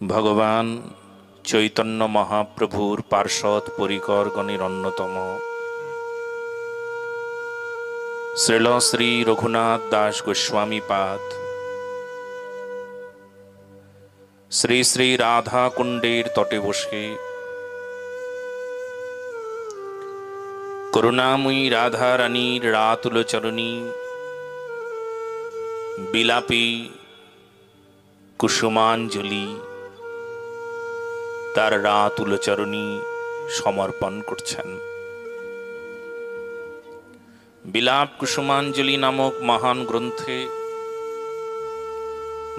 ভগবান চৈতন্য মহাপ্রভুর পার্ষদ পরিকরগণের অন্যতম শ্রীল শ্রী রঘুনাথ দাস গোস্বামী পাদ শ্রী শ্রী রাধা কুণ্ডের তটে বসে করুণাময়ী রাধা রানীর রাতুল চরণী বিলাপী কুসুমাঞ্জলি তার রাতুল চরণী সমর্পণ করছেন। বিলাপ কুসুমাঞ্জলি নামক মহান গ্রন্থে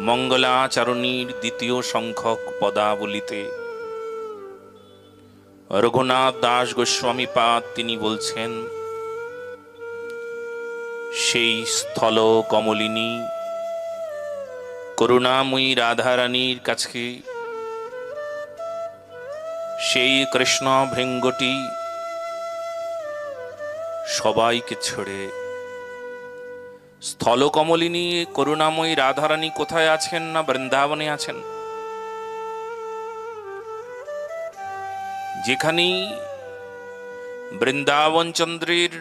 মঙ্গলাচরণীর দ্বিতীয় সংখ্যক পদাবলিতে রঘুনাথ দাস গোস্বামী পাদ তিনি বলছেন, সেই স্থল কমলিনী করুণাময়ী রাধারানীর কাছে সেই কৃষ্ণ ভৃঙ্গটি সবাইকে ছেড়ে, স্থল কমলিনী করুণাময়ী রাধারানী কোথায় আছেন? না বৃন্দাবনে আছেন। যেখানে বৃন্দাবন চন্দ্রের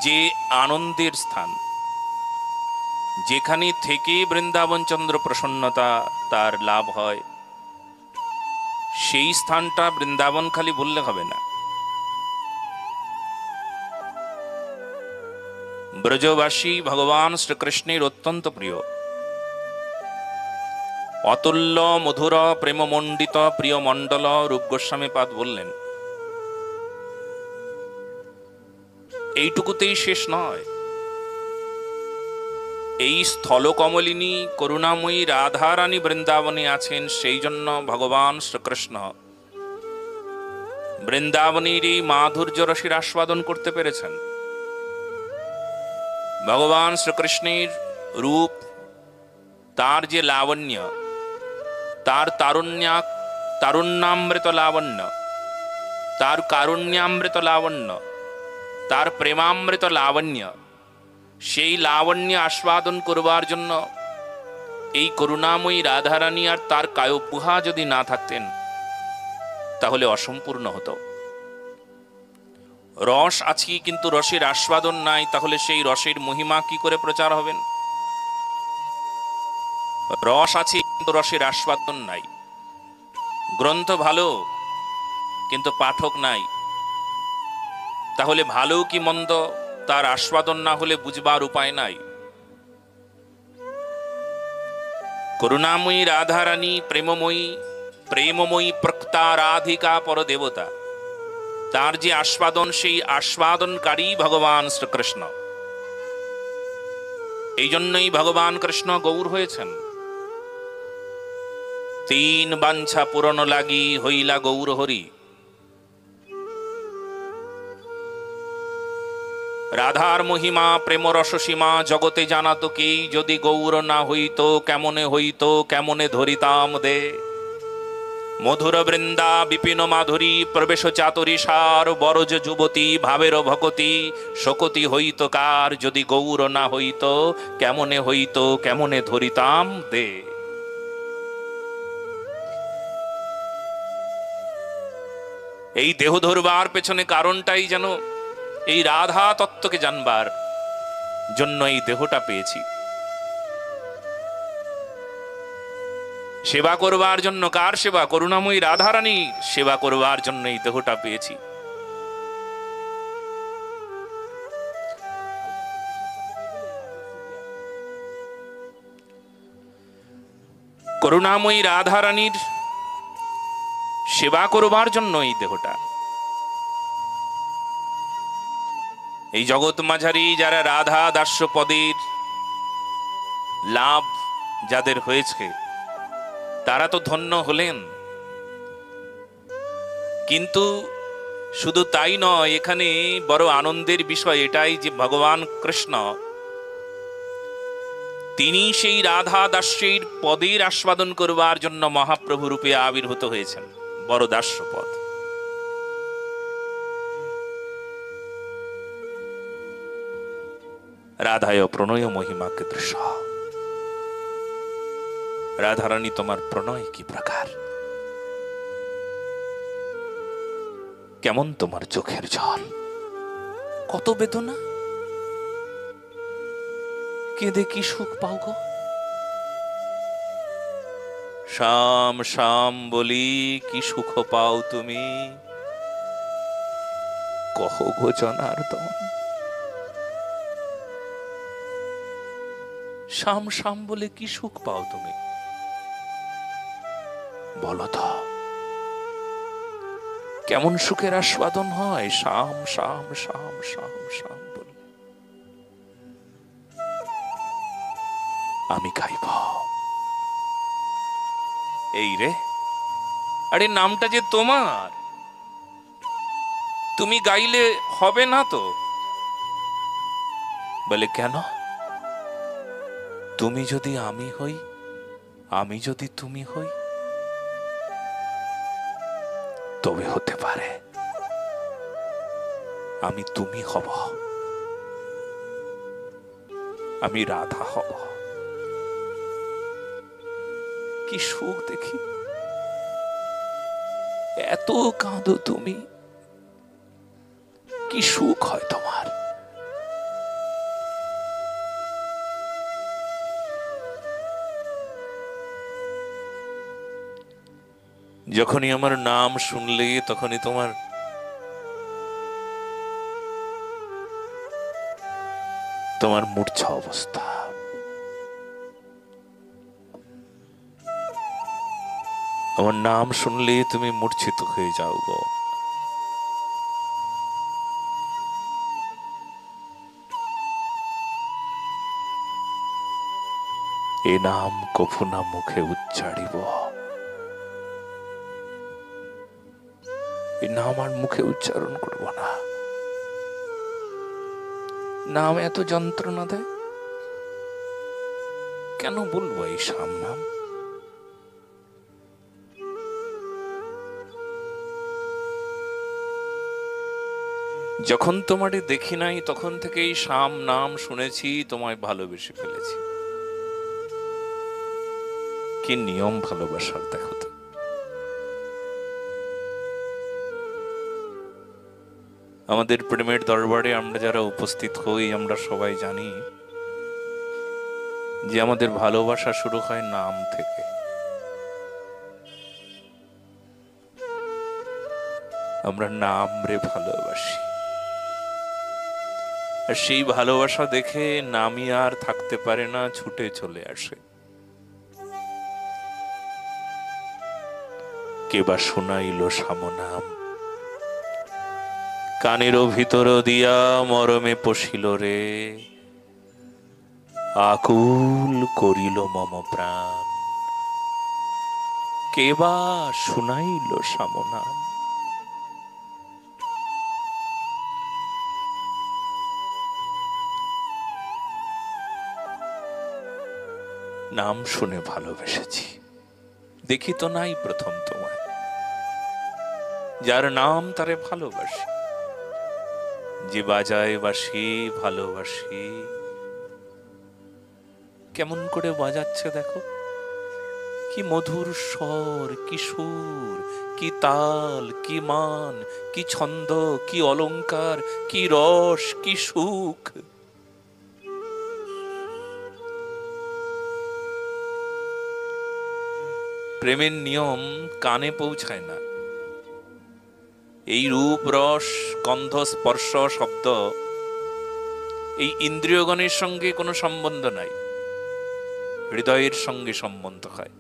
যে আনন্দের স্থান, যেখানে থেকে বৃন্দাবন চন্দ্র প্রসন্নতা তার লাভ হয়, সেই স্থানটা বৃন্দাবন খালি বললে হবে না। ব্রজবাসী ভগবান শ্রীকৃষ্ণের অত্যন্ত প্রিয়, অতুল্য মধুর প্রেমমণ্ডিত প্রিয় মণ্ডল রূপ গোস্বামী পাদ বললেন, এইটুকুতেই শেষ নয়। এই স্থল কমলিনী করুণাময়ী রাধারানী বৃন্দাবনে আছেন, সেই জন্য ভগবান শ্রীকৃষ্ণ বৃন্দাবনের এই মাধুর্য রসের আস্বাদন করতে পেরেছেন। ভগবান শ্রীকৃষ্ণের রূপ, তার যে লাবণ্য, তার তারুণ্যামৃত লাবণ্য, তার কারুণ্যামৃত লাবণ্য, তার প্রেমামৃত লাবণ্য, সেই লাবণ্য আস্বাদন করবার জন্য এই করুণাময়ী রাধারানী আর তার কায়োগুহা যদি না থাকতেন তাহলে অসম্পূর্ণ হতো। রস আছে কিন্তু রসের আস্বাদন নাই, তাহলে সেই রসের মহিমা কি করে প্রচার হবেন? রস আছে কিন্তু রসের আস্বাদন নাই। গ্রন্থ ভালো কিন্তু পাঠক নাই, তাহলে ভালো কি মন্দ তার আস্বাদন না হলে বুঝবার উপায় নাই। করুণাময়ী রাধারানী প্রেমময়ী, প্রেমময়ী প্রক্তা রাধিকা পরদেবতা, তার যে আস্বাদন, সেই আস্বাদনকারী ভগবান শ্রীকৃষ্ণ। এই জন্যই ভগবান কৃষ্ণ গৌর হয়েছেন। তিন বাঞ্ছা পূরণ লাগি হইলা গৌর হরি। রাধার মহিমা প্রেম রসসীমা জগতে জানাত কি, যদি গৌর না হইত কেমনে হইত, কেমনে ধরিতাম দে। মধুর বৃন্দা বিপিন মাধুরী প্রবেশ চাতুরী সার, বরজ যুবতী ভাবের ভকতি শকতি হইত কার, যদি গৌর না হইত কেমনে হইত, কেমনে ধরিতাম দে। এই দেহ ধরবার পেছনে কারণটাই যেন এই রাধা তত্ত্বকে জানবার জন্য এই দেহটা পেয়েছি, সেবা করবার জন্য। কার সেবা? করুণাময়ী রাধারানী সেবা করবার জন্য এই দেহটা পেয়েছি। করুণাময়ী রাধারানীর সেবা করবার জন্য এই দেহটা। এই জগৎ মাঝারি যারা রাধা দাস্য পদের লাভ যাদের হয়েছে তারা তো ধন্য হলেন, কিন্তু শুধু তাই নয়, এখানে বড় আনন্দের বিষয় এটাই যে ভগবান কৃষ্ণ তিনি সেই রাধা দাস্যের পদের আস্বাদন করবার জন্য মহাপ্রভু রূপে আবির্ভূত হয়েছেন। বড় দাস্য পদ। রাধায় প্রণয় মহিমা কৃতৃষ। রাধারানী তোমার প্রণয় কি প্রকার, কেমন তোমার চোখের জল, কত বেদনা, কেঁদে কি সুখ পাও গো। শ্যাম শ্যাম বলি কি সুখ পাও তুমি, কহ গো জনার্দন। শ্যাম শ্যাম বলে কি সুখ পাও তুমি, বলো তো কেমন সুখের আস্বাদন হয় শ্যাম শ্যাম শ্যাম শ্যাম শ্যাম বলে। আমি গাইব এই রে, আরে নামটা যে তোমার, তুমি গাইলে হবে না তো। বলে কেন, তুমি যদি আমি হই, আমি যদি তুমি হই, তবে হতে পারে আমি তুমি হব, আমি রাধা হব। কি সুখ দেখি, এত কাঁদো তুমি, কি সুখ হয় তোমার। যখনই আমার নাম শুনলে তখনই তোমার মূর্ছা অবস্থা। আমার নাম শুনলে তুমি মূর্ছিত হয়ে যাও গো। এ নাম কভু না মুখে উচ্চারিব, এই নাম আর মুখে উচ্চারণ করব না। নাম এত যন্ত্রণা দেয়, কেন বলবো এই শ্যাম নাম। যখন তোমারে দেখি নাই তখন থেকেই শ্যাম নাম শুনেছি, তোমায় ভালোবেসে ফেলেছি। কি নিয়ম ভালোবাসার দেখো তো। আমাদের প্রেমের দরবারে আমরা যারা উপস্থিত হই, আমরা সবাই জানি যে আমাদের ভালোবাসা শুরু হয় নাম থেকে। আমরা নাম রে ভালোবাসি, আর সেই ভালোবাসা দেখে নামই আর থাকতে পারে না, ছুটে চলে আসে। কে বা শোনাইল শ্যাম নাম, কানের ভিতর দিয়া মরমে পশিল রে, আকুল করিল মম প্রাণ। কে বা শুনাইল শ্যাম নাম। নাম শুনে ভালোবেসেছি, দেখি তো নাই প্রথম তোমায়। যার নাম তারে ভালোবাসি, যে বাজায় বাসি ভালোবাসি। কেমন করে বাজাচ্ছে দেখো, কি মধুর স্বর, কি সুর, কি তাল, কি মান, কি ছন্দ, কি অলংকার, কি রস, কি সুখ। প্রেমের নিয়ম কানে পৌঁছায় না। এই রূপ, রস, গন্ধ, স্পর্শ, শব্দ, এই ইন্দ্রিয়গণের সঙ্গে কোনো সম্বন্ধ নাই, হৃদয়ের সঙ্গে সম্বন্ধ হয়।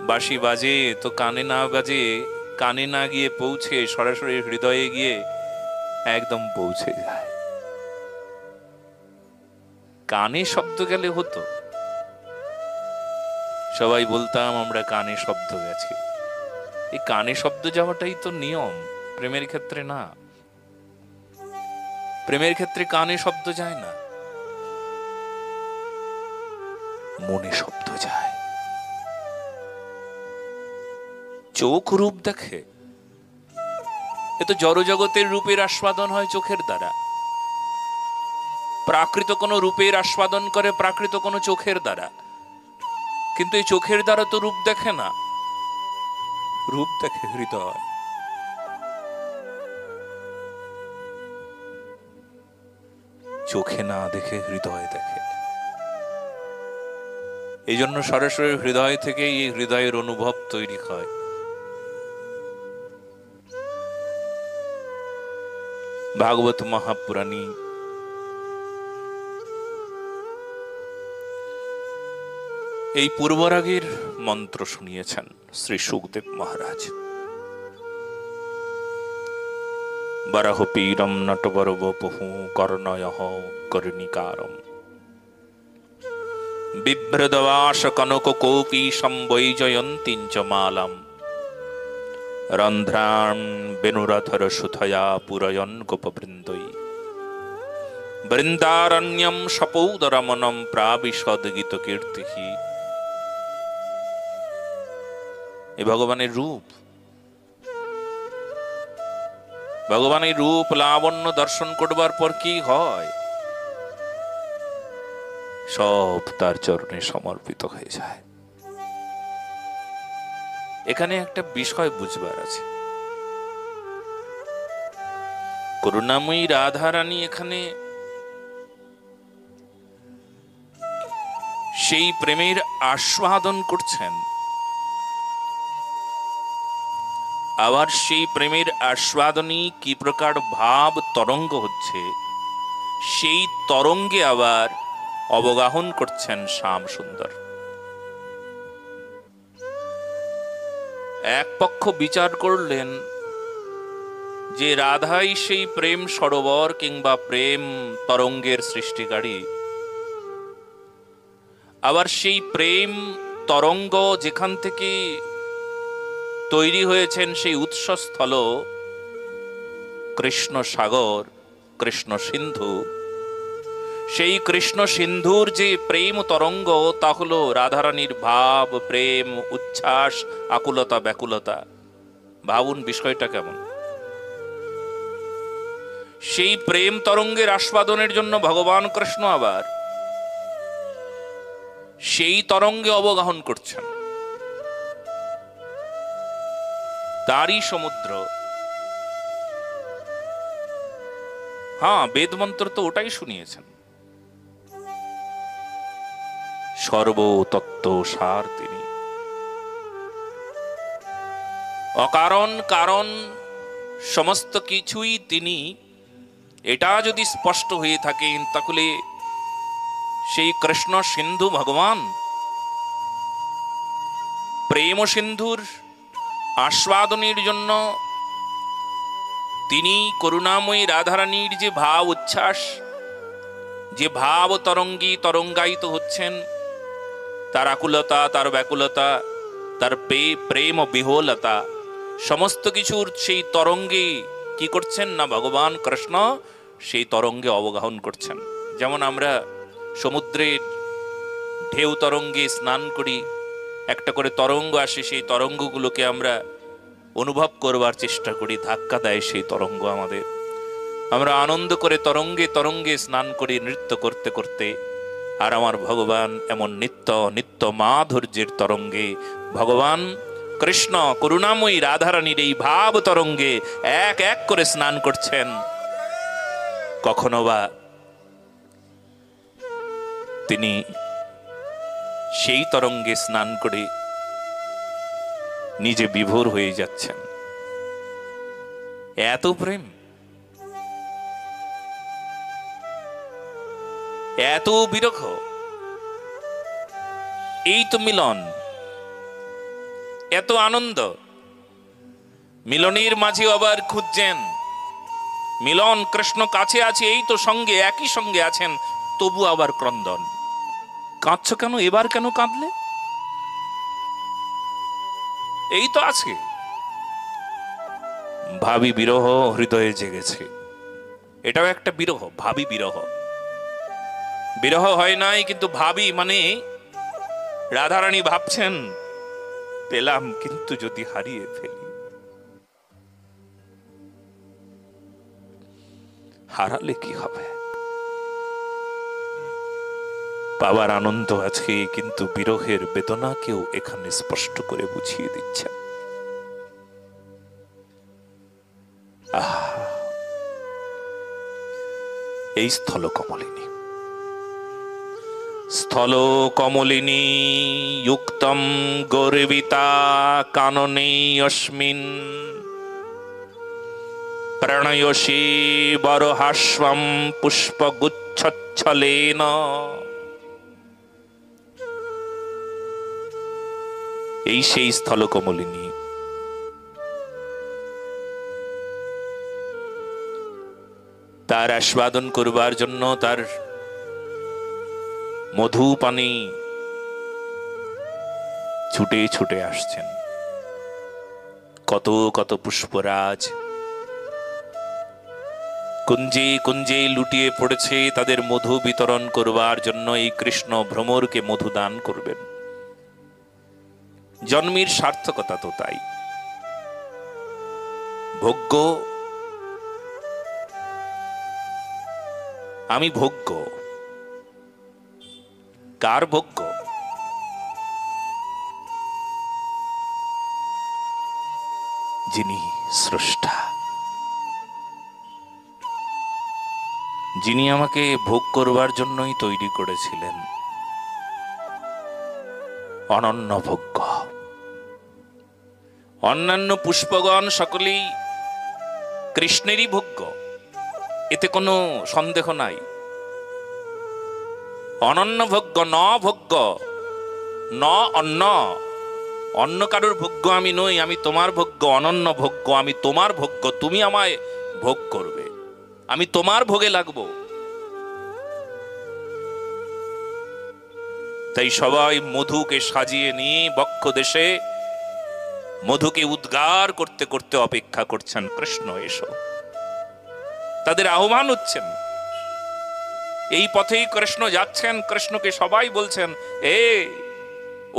বাঁশি বাজে তো কানে না বাজে, কানে না গিয়ে পৌঁছে সরাসরি হৃদয়ে গিয়ে একদম পৌঁছে যায়। কানে শব্দ গেলে হতো, সবাই বলতাম আমরা কানে শব্দ গেছে। এই কানে শব্দ যাওয়াটাই তো নিয়ম, প্রেমের ক্ষেত্রে না। প্রেমের ক্ষেত্রে কানে শব্দ যায় না, মনে শব্দ যায়। চোখ রূপ দেখে, এ তো জড়জগতের রূপের আস্বাদন হয় চোখের দ্বারা। প্রাকৃত কোনো রূপের আস্বাদন করে প্রাকৃত কোনো চোখের দ্বারা, কিন্তু এই চোখের দ্বারা তো রূপ দেখে না, রূপ দেখে হৃদয়। চোখে না দেখে হৃদয় দেখে। এই জন্য সরাসরি হৃদয় থেকে এই হৃদয়ের অনুভব তৈরি হয়। ভাগবত মহাপুরাণী এই পূর্বরাগের মন্ত্র শুনিয়েছেন শ্রী সুখদেব মহারাজ। বরাহ পীরম নটবর বপহু কর্ণয়ঃ কর্ণিকারম বিভ্রদবাস কনক কোপি সম্বৈজয়ন্তীঞ্চ মালাম রন্ধ্রাণ বেনুরথর সুথয়া পুরয়ন গোপবৃন্দৈ বৃন্দারণ্যম সপৌদরমনম প্রাবিশদ গীত কীর্তি। এ ভগবানের রূপ, ভগবানের রূপ লাবণ্য দর্শন করবার পর কি হয়? সব তার চরণে সমর্পিত হয়ে যায়। এখানে একটা বিষয় বুঝবার আছে। করুণাময়ী রাধারানী এখানে সেই প্রেমের আস্বাদন করছেন, আবার সেই প্রেমের আস্বাদনই কি প্রকার ভাব তরঙ্গ হচ্ছে, সেই তরঙ্গে আবার অবগাহন করছেন শ্যাম সুন্দর। এক পক্ষ বিচার করলেন যে রাধাই সেই প্রেম সরোবর কিংবা প্রেম তরঙ্গের সৃষ্টিকারী, আবার সেই প্রেম তরঙ্গ যেখান থেকে তৈরি হয়েছেন সেই উৎসস্থল কৃষ্ণ সাগর, কৃষ্ণ সিন্ধু। সেই কৃষ্ণ সিন্ধুর যে প্রেম তরঙ্গ তা হলো রাধারানীর ভাব, প্রেম, উচ্ছ্বাস, আকুলতা, ব্যাকুলতা। ভাবুন বিষয়টা কেমন। সেই প্রেম তরঙ্গের আস্বাদনের জন্য ভগবান কৃষ্ণ আবার সেই তরঙ্গে অবগাহন করছেন। তারই সমুদ্র। হ্যাঁ, বেদ মন্ত্র তো ওটাই শুনিয়েছেন। সর্বতত্ত্ব সার তিনি, অকারণ কারণ সমস্ত কিছুই তিনি। এটা যদি স্পষ্ট হয়ে থাকেন তাহলে সেই কৃষ্ণ সিন্ধু ভগবান প্রেম সিন্ধুর আস্বাদনের জন্য তিনি করুণাময়ী রাধারানীর যে ভাব উচ্ছ্বাস, যে ভাব তরঙ্গী তরঙ্গায়িত হচ্ছেন, তার আকুলতা, তার ব্যাকুলতা, তার প্রেম ও বিহ্বলতা, সমস্ত কিছুর সেই তরঙ্গে কি করছেন না ভগবান কৃষ্ণ সেই তরঙ্গে অবগাহন করছেন। যেমন আমরা সমুদ্রের ঢেউ তরঙ্গে স্নান করি, একটা করে তরঙ্গ আসে, সেই তরঙ্গগুলোকে আমরা অনুভব করবার চেষ্টা করি, ধাক্কা দেয় সেই তরঙ্গ আমাদের। আমরা আনন্দ করে তরঙ্গে তরঙ্গে স্নান করি নৃত্য করতে করতে। আর আমার ভগবান এমন নিত্য নিত্য মাধুর্যের তরঙ্গে, ভগবান কৃষ্ণ করুণাময়ী রাধারানীর এই ভাব তরঙ্গে এক এক করে স্নান করছেন। কখনো বা তিনি সেই তরঙ্গে স্নান করে নিজে বিভোর হয়ে যাচ্ছেন। এত প্রেম, এত বিরহ, এই তো মিলন, এত আনন্দ। মিলনের মাঝে আবার খুঁজছেন মিলন, কৃষ্ণ কাছে আছে, এই তো সঙ্গে একই সঙ্গে আছেন, তবু আবার ক্রন্দন। কাঁদছ কেন? এবার কেন কাঁদলে? এই তো আছে। ভাবি বিরহ হৃদয়ে জেগেছে, এটাও একটা বিরহ, ভাবি বিরহ। বিরহ হয় নাই, কিন্তু ভাবি মানে রাধারানী ভাবছেন পেলাম, কিন্তু যদি হারিয়ে ফেলি, হারালে কি হবে? পাওয়ার আনন্দ আছে, কিন্তু বিরহের বেদনাকেও এখানে স্পষ্ট করে বুঝিয়ে দিচ্ছেন। এই স্থল কমলিনী, স্থল কমলিনী যুক্তম গর্বিতা কাননে অস্মিন প্রণয়সী বরহাস্বম পুষ্পগুচ্ছলেন। এই সেই স্থল কমলিনী, তার আস্বাদন করবার জন্য তার মধু পানি ছুটে ছুটে আসছেন। কত কত পুষ্পরাজ কুঞ্জে কুঞ্জে লুটিয়ে পড়েছে তাদের মধু বিতরণ করবার জন্য। এই কৃষ্ণ ভ্রমরকে মধু দান করবেন। জন্মের সার্থকতা তো তাই। ভোগ্য, আমি ভোগ্য। কার ভোগ্য? যিনি স্রষ্টা, যিনি আমাকে ভোগ করবার জন্যই তৈরি করেছিলেন। অনন্য ভোগ্য। অন্যান্য পুষ্পগণ সকলেই কৃষ্ণেরই ভোগ্য, এতে কোনো সন্দেহ নাই। অনন্য ভোগ্য, ন ভোগ্য, ন অন্য। অন্য কারোর ভোগ্য আমি নই, আমি তোমার ভোগ্য। অনন্য ভোগ্য, আমি তোমার ভোগ্য। তুমি আমায় ভোগ করবে, আমি তোমার ভোগে লাগবো। তাই সবাই মধুকে সাজিয়ে নিয়ে বক্ষ দেশে মধুকে উদ্গার করতে করতে অপেক্ষা করছেন, কৃষ্ণ এসো। তাদের আহ্বান হচ্ছেন। এই পথেই কৃষ্ণ যাচ্ছেন। কৃষ্ণকে সবাই বলছেন,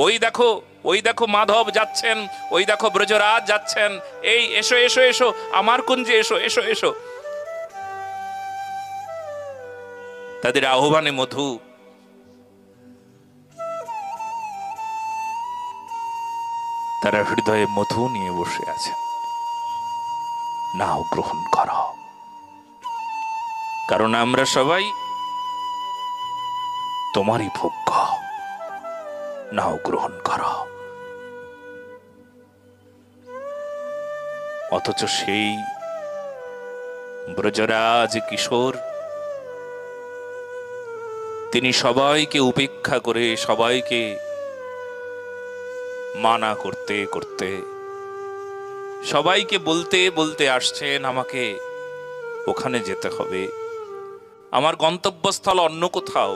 ওই দেখো, ওই দেখো মাধব যাচ্ছেন, ওই দেখো ব্রজরাজ যাচ্ছেন, এই এসো এসো এসো, আমার কুঞ্জে এসো এসো এসো। তাদের আহ্বানে মধু তারা হৃদয়ে মধু নিয়ে বসে আছেন। নাও গ্রহণ করো, কারণ আমরা সবাই তোমারই ভোগ্য। নাও গ্রহণ করো। অথচ সেই ব্রজরাজ কিশোর, তিনি সবাইকে উপেক্ষা করে, সবাইকে মানা করতে করতে, সবাইকে বলতে বলতে আসছেন, আমাকে ওখানে যেতে হবে, আমার গন্তব্যস্থল অন্য কোথাও,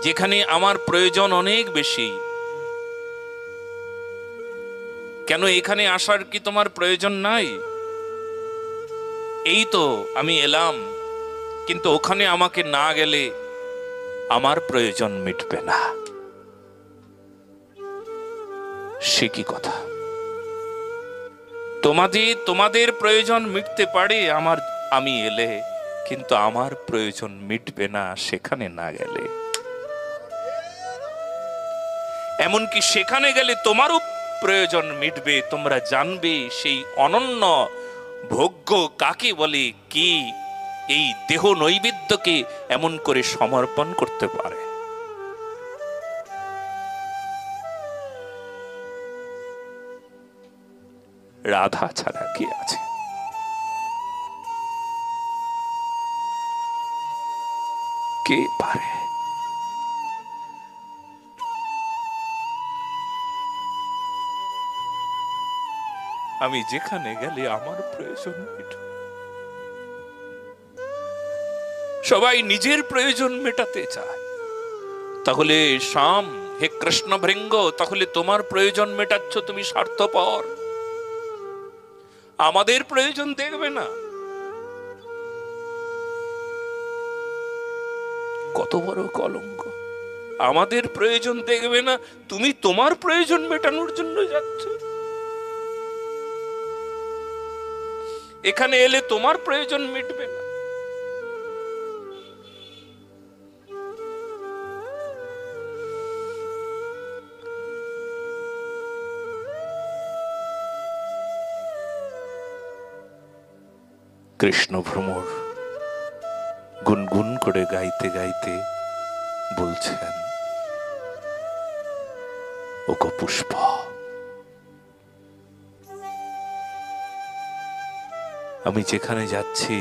যেখানে আমার প্রয়োজন অনেক বেশি। কেন এখানে আসার কি তোমার প্রয়োজন নাই? এই তো আমি এলাম, কিন্তু ওখানে আমাকে না গেলে আমার প্রয়োজন মিটবে না। সে কি কথা? তোমাদের প্রয়োজন মিটতে পারে আমি এলে, কিন্তু আমার প্রয়োজন মিটবে না সেখানে না গেলে। এমনকি সেখানে গেলে তোমারও প্রয়োজন মিটবে। তোমরা জানবে সেই অনন্য ভোগ্য কাকে বলে, কি এই দেহ নৈবেদ্যকে এমন করে সমর্পণ করতে পারে। রাধা ছাড়া কে আছে? কে পারে? আমি যেখানে গেলে আমার প্রয়োজন মেটাবে। সবাই নিজের প্রয়োজন মেটাতে চায়। তাহলে শ্যাম, হে কৃষ্ণ ভৃঙ্গ, তাহলে তোমার প্রয়োজন মেটাচ্ছ তুমি স্বার্থপর, আমাদের প্রয়োজন দেখবে না। কত বড় কলঙ্ক! আমাদের প্রয়োজন দেখবে না, তুমি তোমার প্রয়োজন মেটানোর জন্য যাচ্ছ। এখানে এলে তোমার প্রয়োজন মিটবে না। কৃষ্ণ ভ্রমর গুনগুন করে গাইতে গাইতে বলছেন, ওগো পুষ্প, আমি যেখানে যাচ্ছি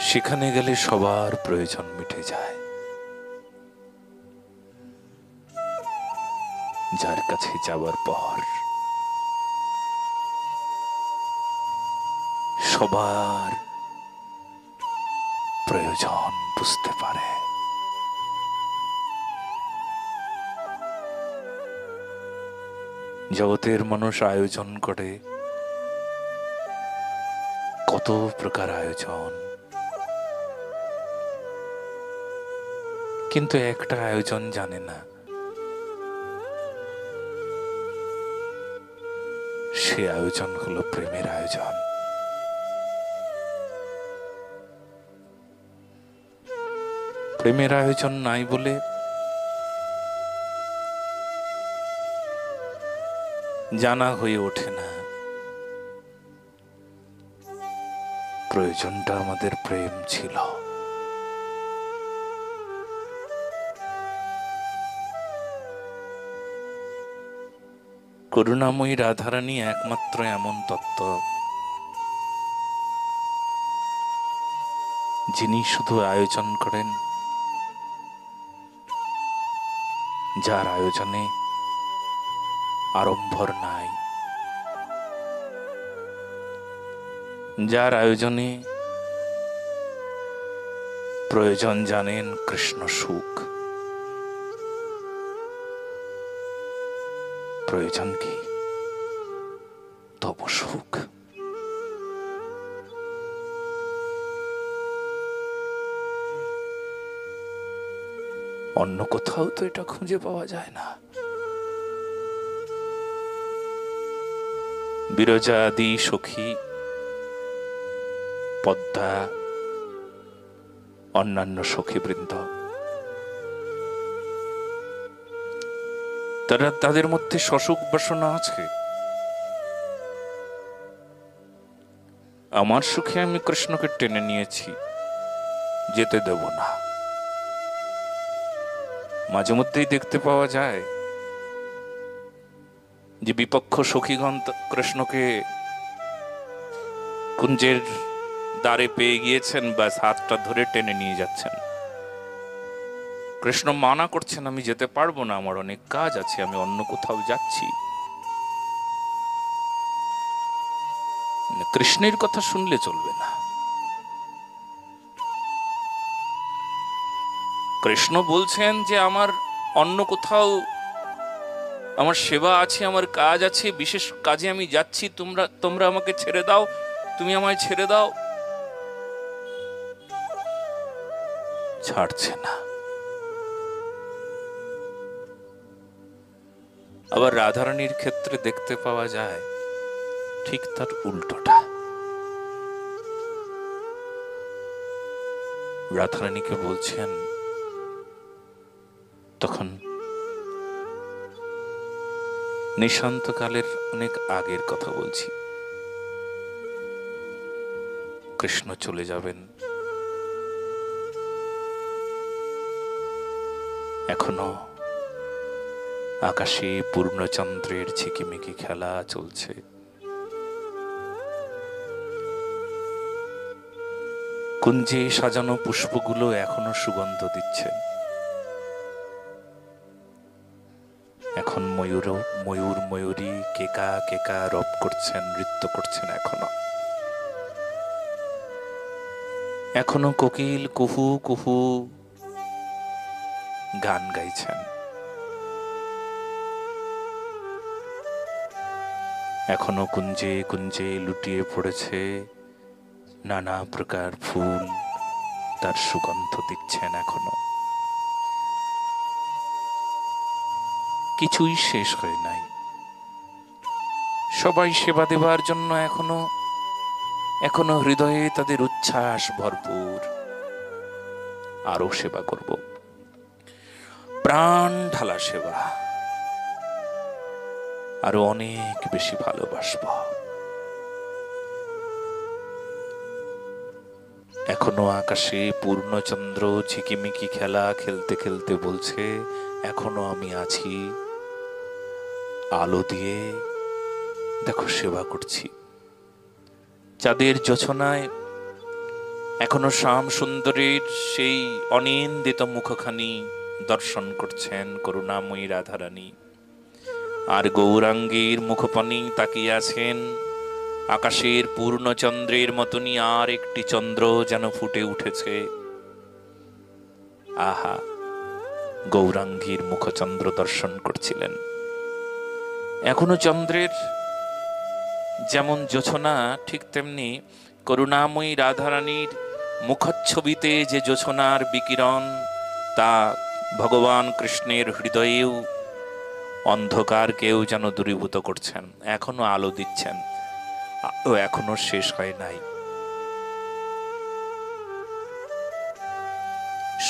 সেখানে গেলে সবার প্রয়োজন মিটে যায়। যার কাছে যাবার পর সবার প্রয়োজন বুঝতে পারে। জগতের মানুষ আয়োজন করে কত প্রকার আয়োজন, কিন্তু একটা আয়োজন জানে না, সে আয়োজন হলো প্রেমের আয়োজন। প্রেমের আয়োজন নাই বলে জানা হয়ে ওঠে না প্রয়োজনটা আমাদের প্রেম ছিল। করুণাময়ী রাধারানী একমাত্র এমন তত্ত্ব যিনি শুধু আয়োজন করেন, যার আয়োজনে আড়ম্বর নাই, যার আয়োজনে প্রয়োজন জানেন কৃষ্ণ সুখ। প্রয়োজন কি? তব সুখ। অন্য কোথাও তো এটা খুঁজে পাওয়া যায় না। বিরজা আদি সখী, পদ্মা, অন্যান্য সখীবৃন্দ, তাদের মধ্যে সসুখ বাসনা আছে। আমার সুখে আমি কৃষ্ণকে টেনে নিয়েছি, যেতে দেব না। মাঝে মধ্যেই দেখতে পাওয়া যায় যে বিপক্ষ সখীগণ কৃষ্ণকে কুঞ্জের দ্বারে পেয়ে গিয়েছেন, ব্যাস হাতটা ধরে টেনে নিয়ে যাচ্ছেন। কৃষ্ণ মানা করছেন, আমি যেতে পারবো না, আমার অনেক কাজ আছে, আমি অন্য কোথাও যাচ্ছি। কৃষ্ণের কথা শুনলে চলবে না। কৃষ্ণ বলছেন যে আমার অন্য কোথাও আমার সেবা আছে, আমার কাজ আছে, বিশেষ কাজে আমি যাচ্ছি, তোমরা আমাকে ছেড়ে দাও, তুমি আমায় ছেড়ে দাও। ছাড়ছে না। আবার রাধারানীর ক্ষেত্রে দেখতে পাওয়া যায় ঠিক তার উল্টোটা। রাধারানীকে বলছেন, তখন নিশান্তকালের অনেক আগের কথা বলছি, কৃষ্ণ চলে যাবেন, এখনো আকাশে পূর্ণচন্দ্রের ঝিকিমিকি খেলা চলছে। কুঞ্জে সাজানো পুষ্পগুলো এখনো সুগন্ধ দিচ্ছে। এখন ময়ূর ময়ূরী কেকা কেকা রব করছেন, নৃত্য করছেন। এখনো কোকিল কুহু কুহু গান গাইছেন। এখনো কুঞ্জে কুঞ্জে লুটিয়ে পড়েছে নানা প্রকার ফুল, তার সুগন্ধ দিচ্ছেন। এখনো কিছুই শেষ হয় নাই। সবাই সেবা দেবার জন্য এখনো হৃদয়ে তাদের উচ্ছ্বাস ভরপুর। আরো সেবা করব, প্রাণ ঢালা সেবা, আরো অনেক বেশি ভালোবাসব। এখনো আকাশে পূর্ণচন্দ্র ঝিকিমিকি খেলা খেলতে খেলতে বলছে, এখনো আমি আছি, আলো দিয়ে দেখো সেবা করছি। চাঁদের জোছনায় এখনো শ্যাম সুন্দরীর সেই অনিন্দিত মুখখানি দর্শন করছেন করুণাময়ী রাধারানী। আর গৌরাঙ্গীর মুখপানি তাকিয়ে আছেন আকাশের পূর্ণচন্দ্রের মতনই আর একটি চন্দ্র যেন ফুটে উঠেছে। আহা, গৌরাঙ্গীর মুখচন্দ্র দর্শন করছিলেন। এখনো চন্দ্রের যেমন জোছনা, ঠিক তেমনি করুণাময়ী রাধারানীর মুখচ্ছবিতে যে জোছনার বিকিরণ, তা ভগবান কৃষ্ণের হৃদয়েও অন্ধকারকেও যেন দূরীভূত করছেন, এখনো আলো দিচ্ছেন। আলো এখনো শেষ হয় নাই।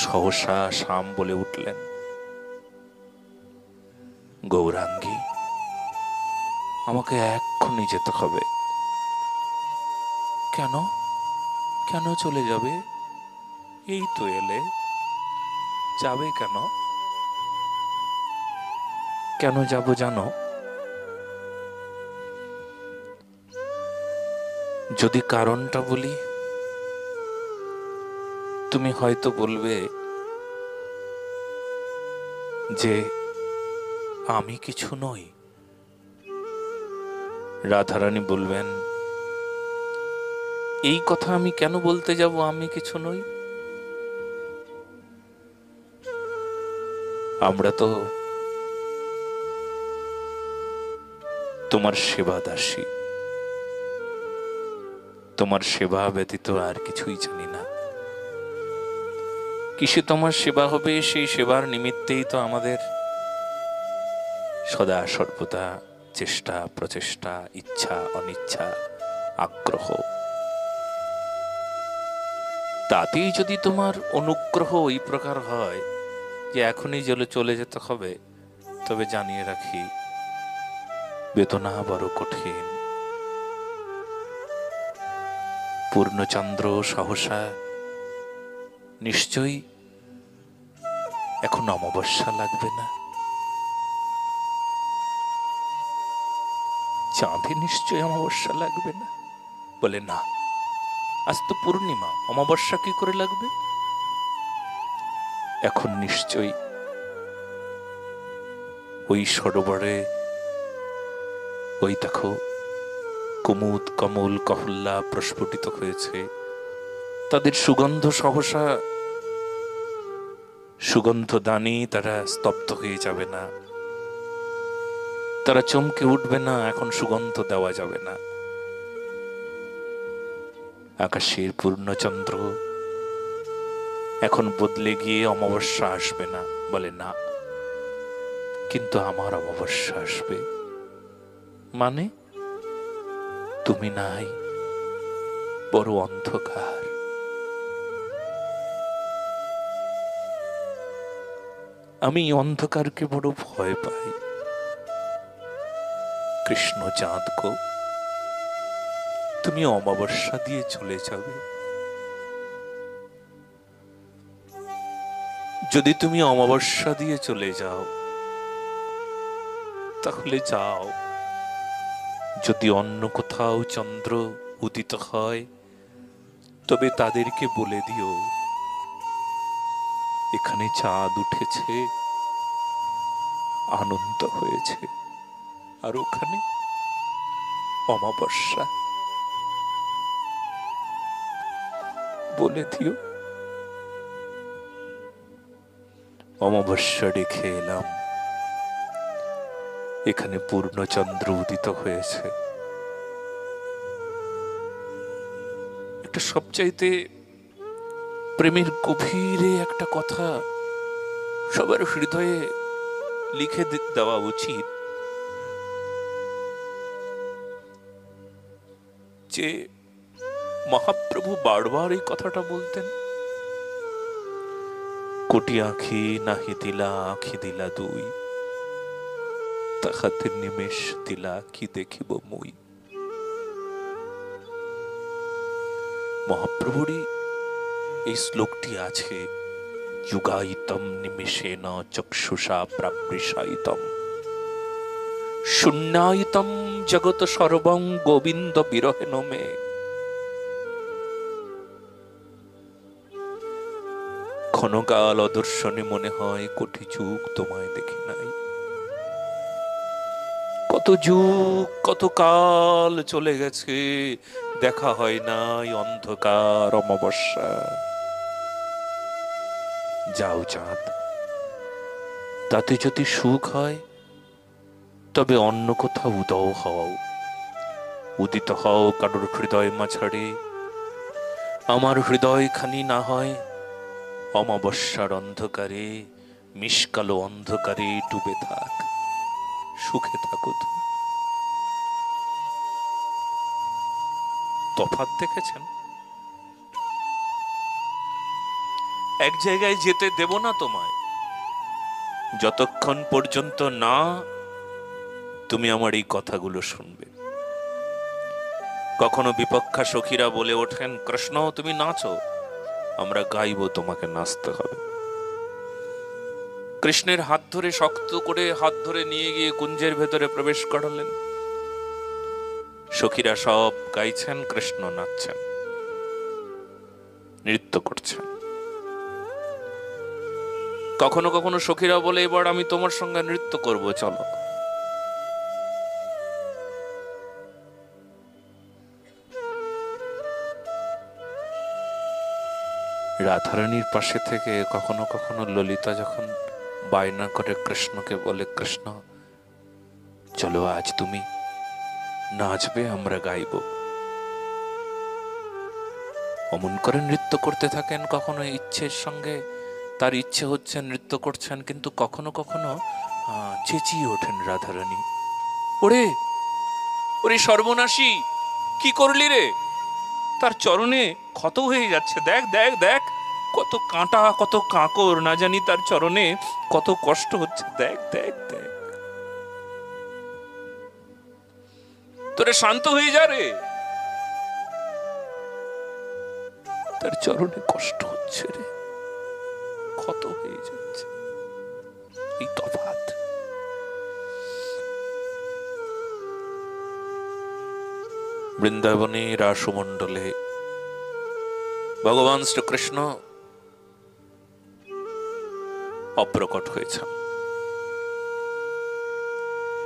সহসা শ্যাম বলে উঠলেন, গৌরাঙ্গী, আমাকে এক্ষুনি যেতে হবে। কেন? কেন চলে যাবে? এই তো এলে, যাবে কেন? কেন যাব জানো? যদি কারণটা বলি, তুমি হয়তো বলবে যে আমি কিছু নই। রাধারানী বলবেন, এই কথা আমি কেন বলতে যাব আমি কিছু নই? আমরা তো তোমার সেবা দাসী, তোমার সেবা ব্যতীত আর কিছুই জানি না। কিসে তোমার সেবা হবে, সেই সেবার নিমিত্তেই তো আমাদের সদা সর্বদা চেষ্টা, প্রচেষ্টা, ইচ্ছা, অনিচ্ছা, আগ্রহ। তাতেই যদি তোমার অনুগ্রহ ওই প্রকার হয় যে এখনই চলে যেতে হবে, তবে জানিয়ে রাখি, বেদনা বড় কঠিন। পূর্ণচন্দ্র সহসা, নিশ্চয়ই এখন অমাবস্যা লাগবে না? চাঁদে নিশ্চয়ই অমাবস্যা লাগবে না? বলে না, আজ তো পূর্ণিমা, অমাবস্যা কি করে লাগবে? এখন নিশ্চয়ই ওই সরোবরে ওই দেখো কুমুদ, কমল, কহল্লা প্রস্ফুটিত হয়েছে। তাদের সুগন্ধ সহসা, সুগন্ধ দানি তারা স্তব্ধ হয়ে যাবে না, তারা চমকে উঠবে না, এখন সুগন্ধ দেওয়া যাবে না। আকাশের পূর্ণচন্দ্র এখন বদলে গিয়ে অমাবস্যা আসবে না, বলে না, কিন্তু আমার অমাবস্যা আসবে। মানে তুমি নাই, বড় অন্ধকার। আমি অন্ধকারকে বড় ভয় পাই। কৃষ্ণ চাঁদ গো, তুমি অমাবস্যা দিয়ে চলে যাবে। যদি তুমি অমাবস্যা দিয়ে চলে যাও, তাহলে যাও। যদি অন্য কোথাও চন্দ্র উদিত হয়, তবে তাদেরকে বলে দিও এখানে চাঁদ উঠেছে, আনন্দ হয়েছে, আর ওখানে অমাবস্যা। বলে দিও। অমাবস্যা রেখে এলাম, এখানে পূর্ণচন্দ্র উদিত হয়েছে। একটা সবচাইতে প্রেমের গভীরে একটা কথা সবার হৃদয়ে লিখে দেওয়া উচিত, যে মহাপ্রভু বারবার এই কথাটা বলতেন, কোটি আঁখি নাহি দিলা, আঁখি দিলা দুই, তাহাতে নিমেষ দিলা কি দেখিব মুই। মহাপ্রভুরই এই শ্লোকটি আছে, যুগায়িতম নিমেষেন চক্ষুষা প্রাবৃষায়িতম শূন্যায়িতম জগৎ সর্বং গোবিন্দ বিরহেন মে। ক্ষণকাল অদর্শনে মনে হয় কোটি যুগ তোমায় দেখি নাই। কত যুগ কত কাল চলে গেছে, দেখা হয় নাই অন্ধকার অমাবস্যা। যাও চাঁদ, তাতে যদি সুখ হয় তবে অন্য কোথাও উদয় হও, উদিত হও কারোর হৃদয় মাঝারে। আমার হৃদয় খানি না হয় অমাবস্যার অন্ধকারে, মিশকালো অন্ধকারে ডুবে থাক, সুখে থাকো তুমি। তফাৎ দেখেছেন? এক জায়গায় যেতে দেব না তোমায় যতক্ষণ পর্যন্ত না তুমি আমার এই কথাগুলো শুনবে। কখনো বিপক্ষা সখীরা বলে ওঠেন, কৃষ্ণ তুমি নাচো, আমরা গাইবো, তোমাকে নাচতে হবে। কৃষ্ণের হাত ধরে, শক্ত করে হাত ধরে নিয়ে গিয়ে কুঞ্জের ভেতরে প্রবেশ করালেন। সখীরা সব গাইছেন, কৃষ্ণ নাচছেন, নৃত্য করছেন। কখনো কখনো সখীরা বলে, এবার আমি তোমার সঙ্গে নৃত্য করব, চলো। রাধারানীর পাশে থেকে কখনো কখনো ললিতা যখন বায়না করে কৃষ্ণকে বলে, কৃষ্ণ চলো আজ তুমি নাচবে, আমরা গাইব, অমন করে নৃত্য করতে থাকেন। কখনো ইচ্ছের সঙ্গে, তার ইচ্ছে হচ্ছে নৃত্য করছেন, কিন্তু কখনো কখনো চেঁচিয়ে ওঠেন রাধারানী, ওরে ওরে সর্বনাশী, কি করলি রে? তার চরণে ক্ষত হয়ে যাচ্ছে, দেখ দেখ দেখ, কত কাঁটা কত কাঁকর, না জানি তার চরণে কত কষ্ট হচ্ছে, দেখ দেখ দেখ। তোরে শান্ত হয়ে যা রে, তার চরণে কষ্ট হচ্ছে রে, ক্ষত হয়ে যাচ্ছে। এই তফাৎ। বৃন্দাবনে রাসমণ্ডলে ভগবান শ্রীকৃষ্ণ অপ্রকট হয়েছেন।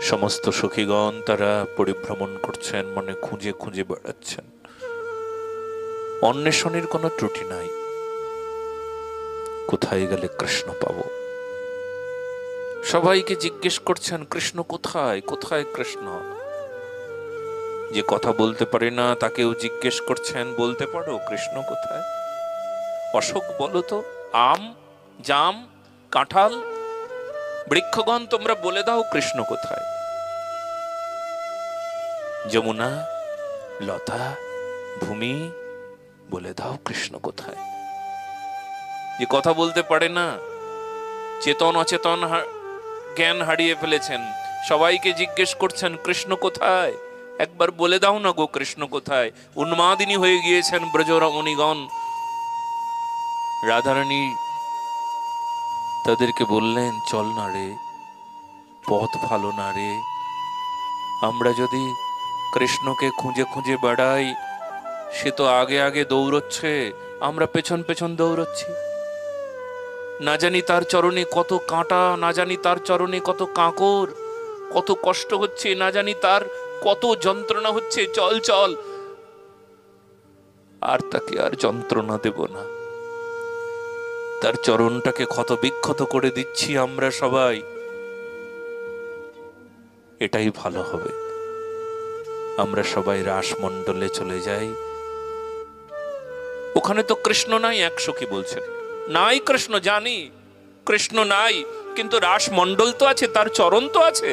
সমস্ত সখীগণ তারা পরিভ্রমণ করছেন, মনে খুঁজে খুঁজে বেড়াচ্ছেন, অন্বেষণের কোনো ত্রুটি নাই। কোথায় গেলে কৃষ্ণ পাবো? সবাইকে জিজ্ঞেস করছেন, কৃষ্ণ কোথায়, কোথায় কৃষ্ণ? যে কথা বলতে পারে না তাকেও জিজ্ঞেস করছেন, বলতে পারো কৃষ্ণ কোথায়? অশোক বলো তো, আম জাম কাঁঠাল বৃক্ষগণ তোমরা বলে দাও কৃষ্ণ কোথায়? যমুনা লতা ভূমি বলে দাও কৃষ্ণ কোথায়? যে কথা বলতে পারে না, চেতন অচেতন জ্ঞান হারিয়ে ফেলেছেন, সবাইকে জিজ্ঞেস করছেন কৃষ্ণ কোথায়? একবার বলে দাও না গো কৃষ্ণ কোথায়? উন্মাদিনী হয়ে গিয়েছেন ব্রজরমণীগণ। রাধারানী তাদেরকে বললেন, চল না রে, পথ ভালো না রে, আমরা যদি কৃষ্ণকে খুঁজে খুঁজে বেড়াই, সে তো আগে আগে দৌড়চ্ছে, আমরা পেছন পেছন দৌড়চ্ছি। না জানি তার চরণে কত কাঁটা, না জানি তার চরণে কত কাঁকর, কত কষ্ট হচ্ছে, না জানি তার কত যন্ত্রণা হচ্ছে। চল চল, আর তাকে আর যন্ত্রণা দেব না, তার চরণটাকে ক্ষত বিক্ষত করে দিচ্ছি আমরা সবাই, এটাই ভালো হবে। আমরা সবাই রাসমণ্ডলে চলে যাই। ওখানে তো কৃষ্ণ নাই, এক সখী বলছেন, নাই কৃষ্ণ, জানি কৃষ্ণ নাই, কিন্তু রাসমণ্ডল তো আছে, তার চরণ তো আছে,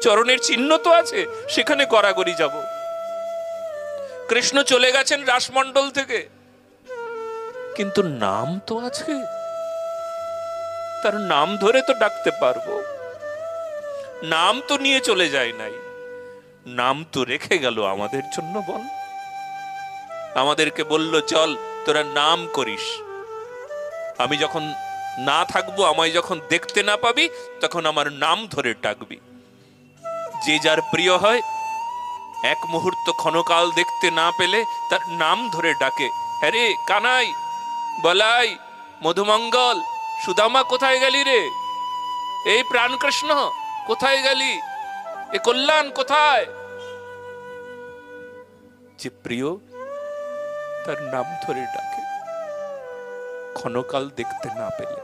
চরণের চিহ্ন তো আছে, সেখানে গড়াগড়ি যাব। কৃষ্ণ চলে গেছেন রাসমণ্ডল থেকে, কিন্তু নাম তো আছে, তার নাম ধরে তো ডাকতে পারবো। নাম তো নিয়ে চলে যায় নাই, নাম তো রেখে গেল আমাদের জন্য। বল, আমাদেরকে বলল চল তোরা নাম করিস, আমি যখন না থাকবো, আমায় যখন দেখতে না পাবি, তখন আমার নাম ধরে ডাকবি। যে যার প্রিয় হয় এক মুহূর্ত ক্ষণকাল দেখতে না পেলে তার নাম ধরে ডাকে, হ্যাঁ রে কানাই, বলাই, মধুমঙ্গল, সুদামা কোথায় গেলি রে, এই প্রাণকৃষ্ণ কোথায় গেলি, এ কল্যাণ কোথায়। যে প্রিয় তার নাম ধরে ডাকে ক্ষণকাল দেখতে না পেলে।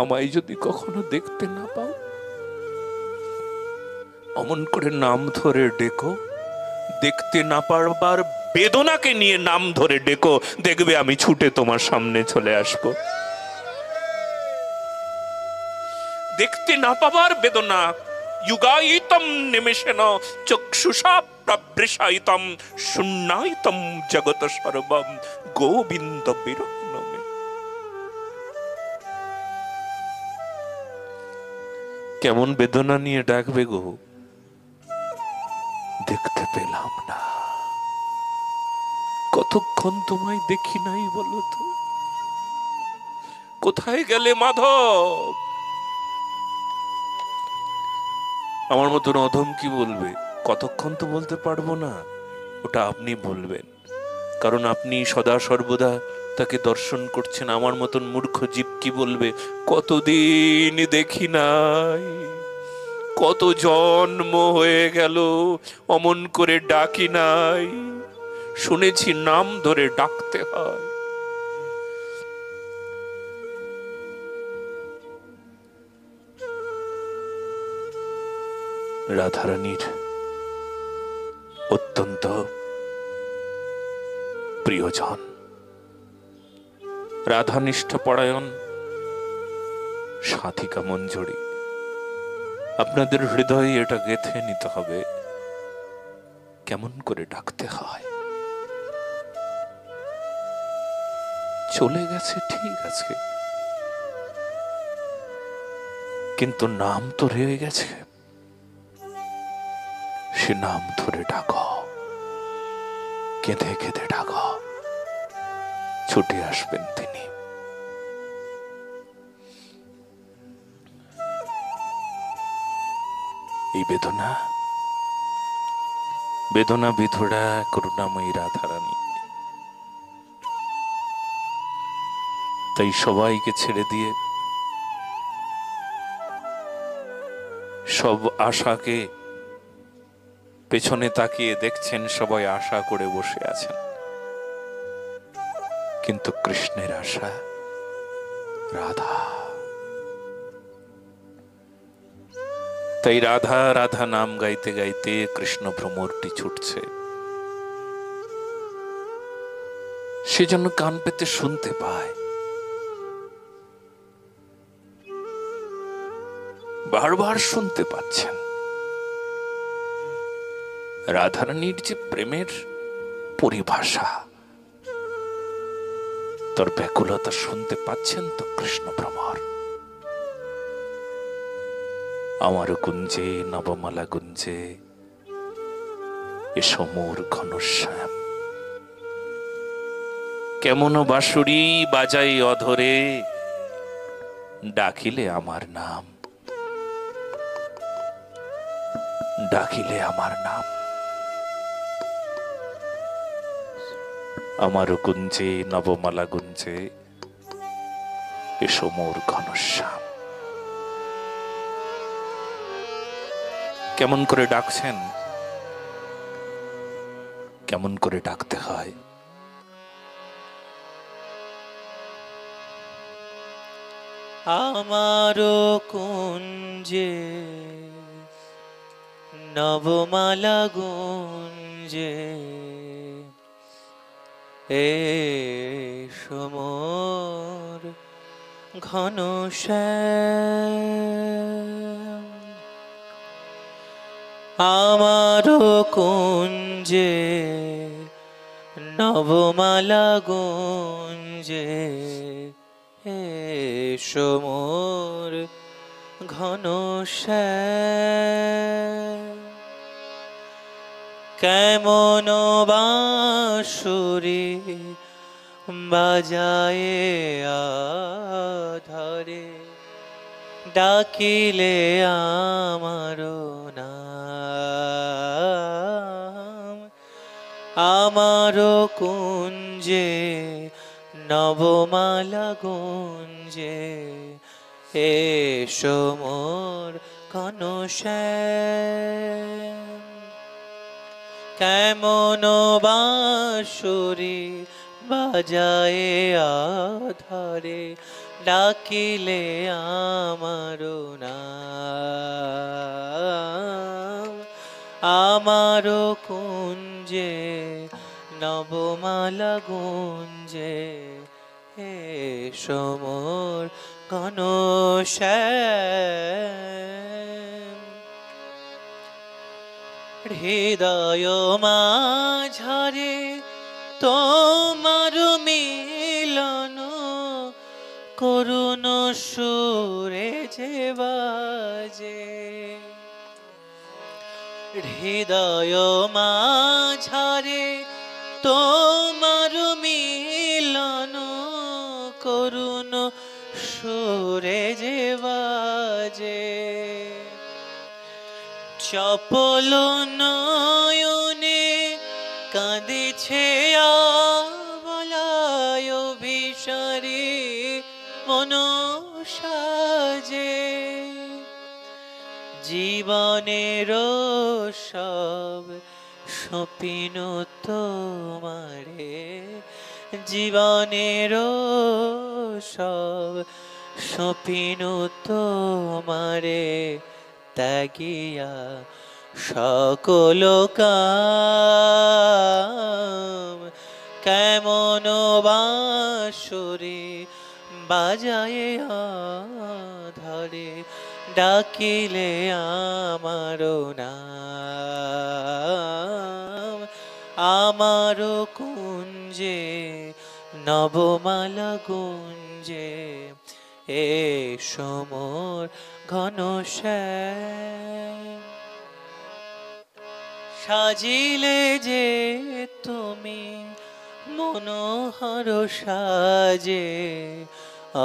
আমায় যদি কখনো দেখতে না পাও, অমন করে নাম ধরে ডেকো, দেখতে না পারবার বেদনাকে নিয়ে নাম ধরে ডেকো, দেখবে আমি ছুটে তোমার সামনে চলে আসব। দেখতে না পাবার বেদনা, যুগায়িতম নিমেষেন চক্ষুষা প্রবৃষায়িতম শূন্যায়িতম জগত সর্বম গোবিন্দ বিরহণমে। কেমন বেদনা নিয়ে ডাকবে গো, দেখতে পেলাম না, কতক্ষণ তোমায় দেখি নাই বলো তো, কোথায় গেলে মাধব। আমার মতন অধম কি বলবে, কতক্ষণ তো বলতে পারবো না, ওটা আপনি বলবেন, কারণ আপনি সদা সর্বদা তাকে দর্শন করছেন। আমার মতন মূর্খ জীব কি বলবে, কতদিন দেখি নাই, কত জন্ম হয়ে গেল অমন করে ডাকি নাই, শুনেছি নাম ধরে ডাকতে হয়। রাধারানীর অত্যন্ত প্রিয়জন, রাধানিষ্ঠ পরায়ণ সাধিকা মঞ্জুরি, আপনাদের হৃদয়ে এটা গেঁথে নিতে হবে কেমন করে ডাকতে হয়। চলে গেছে ঠিক আছে, কিন্তু নাম তো রয়ে গেছে, সে নাম ধরে ডাকো, কেঁদে কেঁদে ডাকো, ছুটে আসবেন তিনি। এই বেদনা, বেদনা বিধুরা করুণাময়ী রাধারানী, তাই সবাইকে ছেড়ে দিয়ে, সব আশাকে পেছনে তাকিয়ে দেখছেন, সবাই আশা করে বসে আছেন, কিন্তু কৃষ্ণের আশা রাধা। তাই রাধা রাধা নাম গাইতে গাইতে কৃষ্ণ ভ্রমরটি ছুটছে, সেজন্য কান পেতে শুনতে পায়, বারবার শুনতে পাচ্ছেন রাধারানীর যে প্রেমের পরিভাষা, তার ব্যাকুলতা শুনতে পাচ্ছেন তো কৃষ্ণ ভ্রমর। আমার কুঞ্জে নবমালা গুঞ্জে এসো মোর ঘনশ্যাম, কেমন বাঁশুরি বাজাই অধরে, ডাকিলে আমার নাম, ডাকিলে আমার নাম। আমার কুঞ্জে নবমালা গুঞ্জে এসো মোর ঘনশ্যাম। কেমন করে ডাকছেন, কেমন করে ডাকতে হয়। আমার কুঞ্জে নবমালা গুঞ্জে এসো মোর ঘনশ্যাম। আমার কুঞ্জে নবমালা গুঞ্জে এসো মোর ঘনশ্যাম। কেমন বাঁশুরি বাজায়ে আধারে, ডাকিলে আমার নাম। আমার কুঞ্জে নবমালা গুঞ্জে, এসো মোর ঘনশ্যাম। কেমন বাঁশুরি বাজায়ে আধারে, ডাকিলে আমার নাম। আমার কুঞ্জে নবমালা গুঞ্জে, এসো মোর ঘনশ্যাম। হৃদয় মাঝারে তোমার মিলন, করুণ সুরে যে বাজে। হৃদয় মাঝারে তোমার মিলন, করুণ সুরে যে বাজে। চপল নয়নে কাঁদিছে আবলায় ভিসারি মন সাজে। জীবনের সব স্বপ্ন তোমারে, জীবনের সব স্বপ্ন তোমারে, ত্যাগিয়া সকল কাম। কেমন বাঁশুরি বাজায়ে আধারে, ডাকিলে আমার নাম। আমার কুঞ্জে নবমালা গুঞ্জে, এসো মোর ঘনশ্যাম। সাজিলে যে তুমি মনোহর সাজে,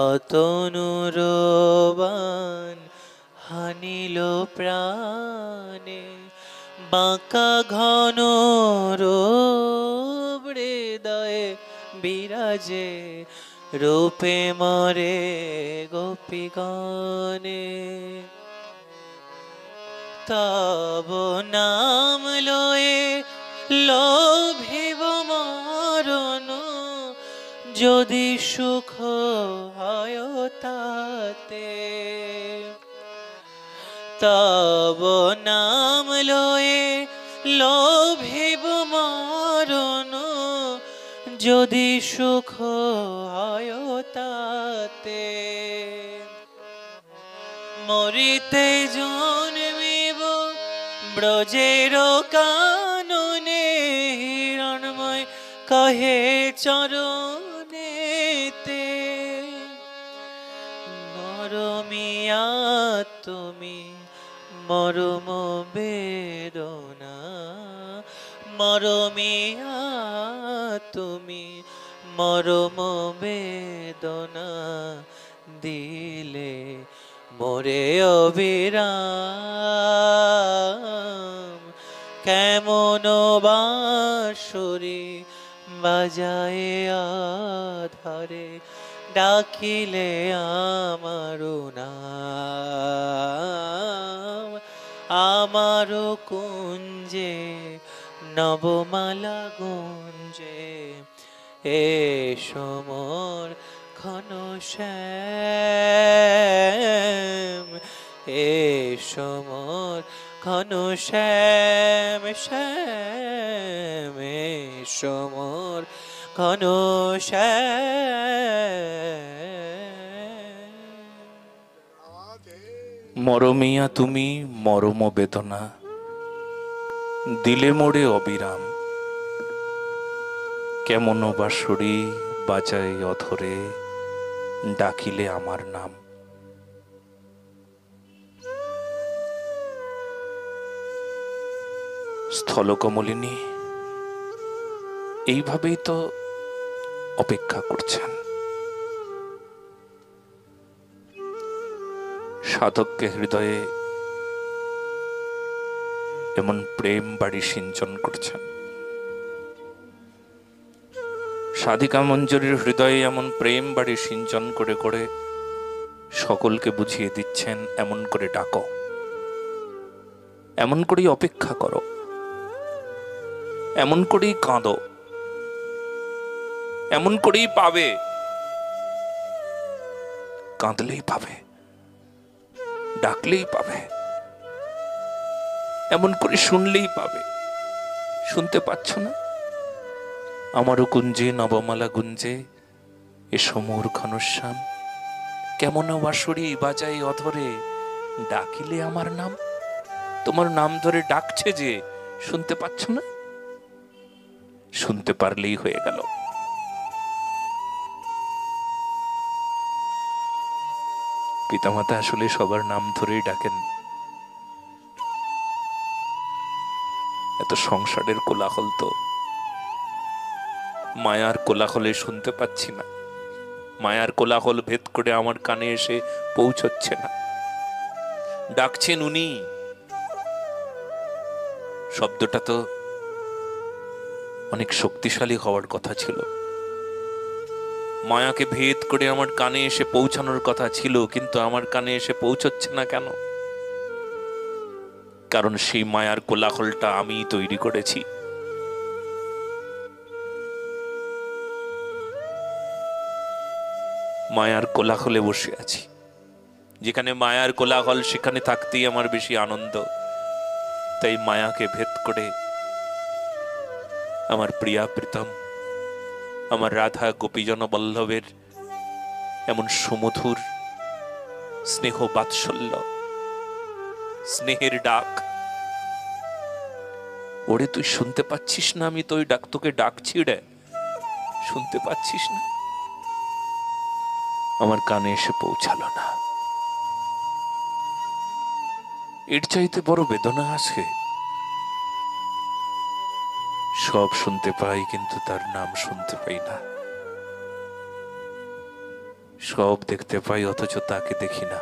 অতনুরবান হানিল প্রাণে। বাঁকা ঘন রূপ হৃদয়ে বিরাজে, রূপে মরে গোপীগণে। তব নাম লয়ে লোভিব মরণ, যদি সুখ হয় তাতে। তব নাম লয়ে লোভিব মরণ, যদি সুখ হয় তাতে। মরিতে জন্মিব ব্রজের কাননে, হিরণময় কহে চরণেতে। মরমিয়া তুমি মরম বেদনা, মরমিয়া তুমি মরম বেদনা, দিলে মোরে অবিরাম। কেমন বাঁশুরি বাজায়ে আধারে, ডাকিলে আমার নাম। আমার কুঞ্জে নবমালা গুঞ্জে, এসো মোর ঘনশ্যাম। এসো মোর ঘনশ্যাম শ্যাম, এসো মোর ঘনশ্যাম। মরমিয়া তুমি মরম বেদনা, দিলে মোড়ে অবিরাম। কেমন বাঁশুরি বাজায় অধরে, ডাকিলে আমার নাম। স্থলকমলিনী এইভাবেই তো অপেক্ষা করছেন সাধককে হৃদয়ে এমন প্রেম বাড়ি সিঞ্চন করছেন, সাধিকা মঞ্জুরির হৃদয়ে এমন প্রেম বাড়ি সিঞ্চন করে করে সকলকে বুঝিয়ে দিচ্ছেন, এমন করে ডাকো, এমন করেই অপেক্ষা করো, এমন করেই কাঁদো, এমন করেই পাবে, কাঁদলেই পাবে, ডাকলেই পাবে, এমন করে শুনলেই পাবে। শুনতে পাচ্ছ না? আমারও কুঞ্জে নবমালা গুঞ্জে এসো মোর ঘনশ্যাম, কেমন বাঁশরি বাজাই অধরে, ডাকিলে আমার নাম। তোমার নাম ধরে ডাকছে যে, শুনতে পাচ্ছ না? শুনতে পারলেই হয়ে গেল। পিতামাতা আসলে সবার নাম ধরেই ডাকেন। এত সংসারের কোলাহল তো মায়ার কোলাহলে শুনতে পাচ্ছি না, মায়ার কোলাহল ভেদ করে আমার কানে এসে পৌঁছচ্ছে না। ডাকছেন উনি, শব্দটা তো অনেক শক্তিশালী হওয়ার কথা ছিল, মায়াকে ভেদ করে আমার কানে এসে পৌঁছানোর কথা ছিল, কিন্তু আমার কানে এসে পৌঁছচ্ছে না কেন? কারণ সেই মায়ার কোলাহলটা আমি তৈরি করেছি। মায়ার কোলাহলে বসে আছি, যেখানে মায়ার কোলাহল সেখানে থাকতেই আমার বেশি আনন্দ। তাই মায়াকে ভেদ করে আমার প্রিয়া প্রীতম, আমার রাধা গোপীজন বল্লভের এমন সুমধুর স্নেহ বাৎসল্য, স্নেহের ডাক। ওরে তুই শুনতে পাচ্ছিস না? আমি তো ওই ডাক, তোকে ডাকছি রে, শুনতে পাচ্ছিস না? আমার কানে এসে পৌঁছালো না। এর চাইতে বড় বেদনা আছে? সব শুনতে পাই কিন্তু তার নাম শুনতে পাই না, সব দেখতে পাই অথচ তাকে দেখি না,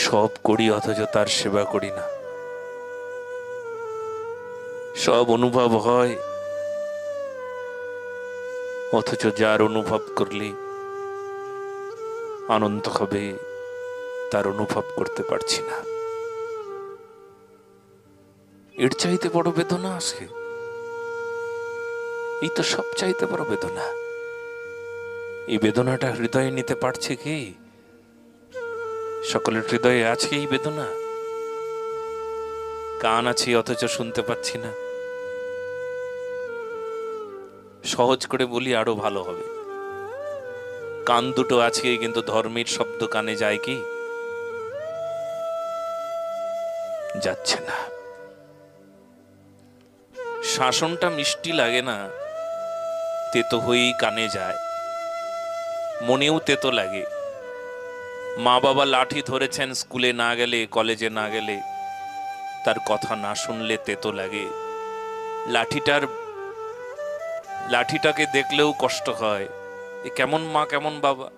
সব করি অথচ তার সেবা করি না, সব অনুভব হয় অথচ যার অনুভব করলে আনন্দ হবে তার অনুভব করতে পারছি না। এর চাইতে বড় বেদনা আছে? এই তো সব চাইতে বড় বেদনা। এই বেদনাটা হৃদয়ে নিতে পারছে কি? সকলের হৃদয়ে আছে এই বেদনা? কান আছে অথচ শুনতে পাচ্ছি না। সহজ করে বলি আরো ভালো হবে, কান দুটো আছে কিন্তু ধর্মের শব্দ কানে যায় কি? যাচ্ছে না। শাসনটা মিষ্টি লাগে না, তেতো হয়েই কানে যায়, মনেও তেতো লাগে। মা বাবা লাঠি ধরেছেন স্কুলে না গেলে, কলেজে না গেলে, তার কথা না শুনলে তেতো লাগে। লাঠিটাকে দেখলেও কষ্ট হয়, এ কেমন মা কেমন বাবা,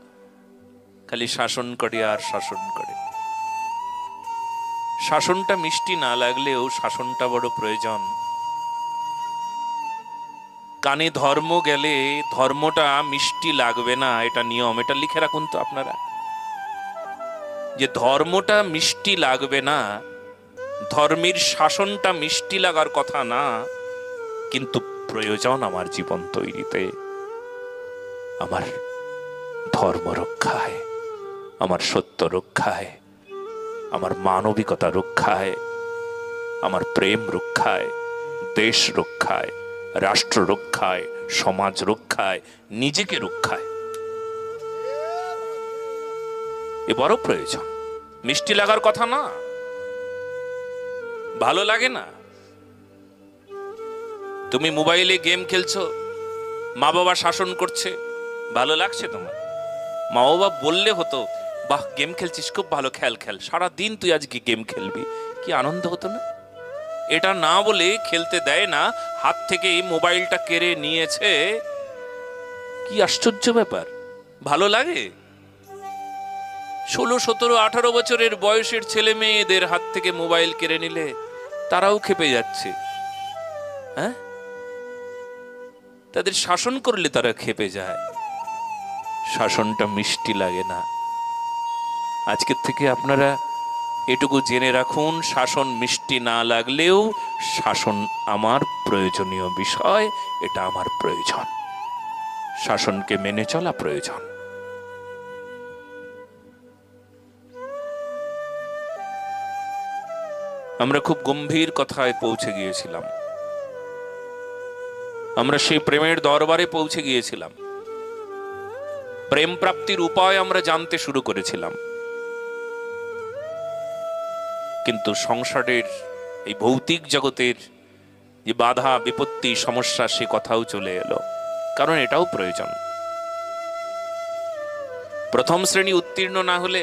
খালি শাসন করে আর শাসন করে। শাসনটা মিষ্টি না লাগলেও শাসনটা বড় প্রয়োজন। কানে ধর্ম গেলে ধর্মটা মিষ্টি লাগবে না, এটা নিয়ম। এটা লিখে রাখুন তো আপনারা, যে ধর্মটা মিষ্টি লাগবে না, ধর্মের শাসনটা মিষ্টি লাগার কথা না, কিন্তু প্রয়োজন আমার জীবন তৈরিতে, আমার ধর্ম রক্ষায়, আমার সত্য রক্ষায়, আমার মানবিকতা রক্ষায়, আমার প্রেম রক্ষায়, দেশ রক্ষায়, রাষ্ট্র রক্ষায়, সমাজ রক্ষায়, নিজেকে রক্ষায়। এ বড় প্রয়োজন। মিষ্টি লাগার কথা না, ভালো লাগে না। তুমি মোবাইলে গেম খেলছো, মা বাবা শাসন করছে, ভালো লাগছে তোমার? মা বাবা বললে হতো, বাহ গেম খেলছিস, খুব ভালো, খেল খেল, সারা দিন তুই আজকে গেম খেলবি, কি আনন্দ হতো না? এটা না বলে খেলতে দেয় না, হাত থেকে মোবাইলটা কেড়ে নিয়েছে। কি আশ্চর্য ব্যাপার, ভালো লাগে? 16, 17, 18 বছরের বয়সের ছেলে মেয়েদের হাত থেকে মোবাইল কেড়ে নিলে তারাও খেপে যাচ্ছে। হ্যাঁ, তাদের শাসন করলে তারা খেপে যায়। শাসনটা মিষ্টি লাগে না। আজকের থেকে আপনারা এটুকু জেনে রাখুন, শাসন মিষ্টি না লাগলেও শাসন আমার প্রয়োজনীয় বিষয়, এটা আমার প্রয়োজন। শাসনকে মেনে চলা প্রয়োজন। আমরা খুব গম্ভীর কথায় পৌঁছে গিয়েছিলাম। আমরা সেই প্রেমের দরবারে পৌঁছে গিয়েছিলাম। প্রেম প্রাপ্তির উপায় আমরা জানতে শুরু করেছিলাম। কিন্তু সংসারের এই ভৌতিক জগতের যে বাধা বিপত্তি সমস্যা, সে কথাও চলে এলো, কারণ এটাও প্রয়োজন। প্রথম শ্রেণী উত্তীর্ণ না হলে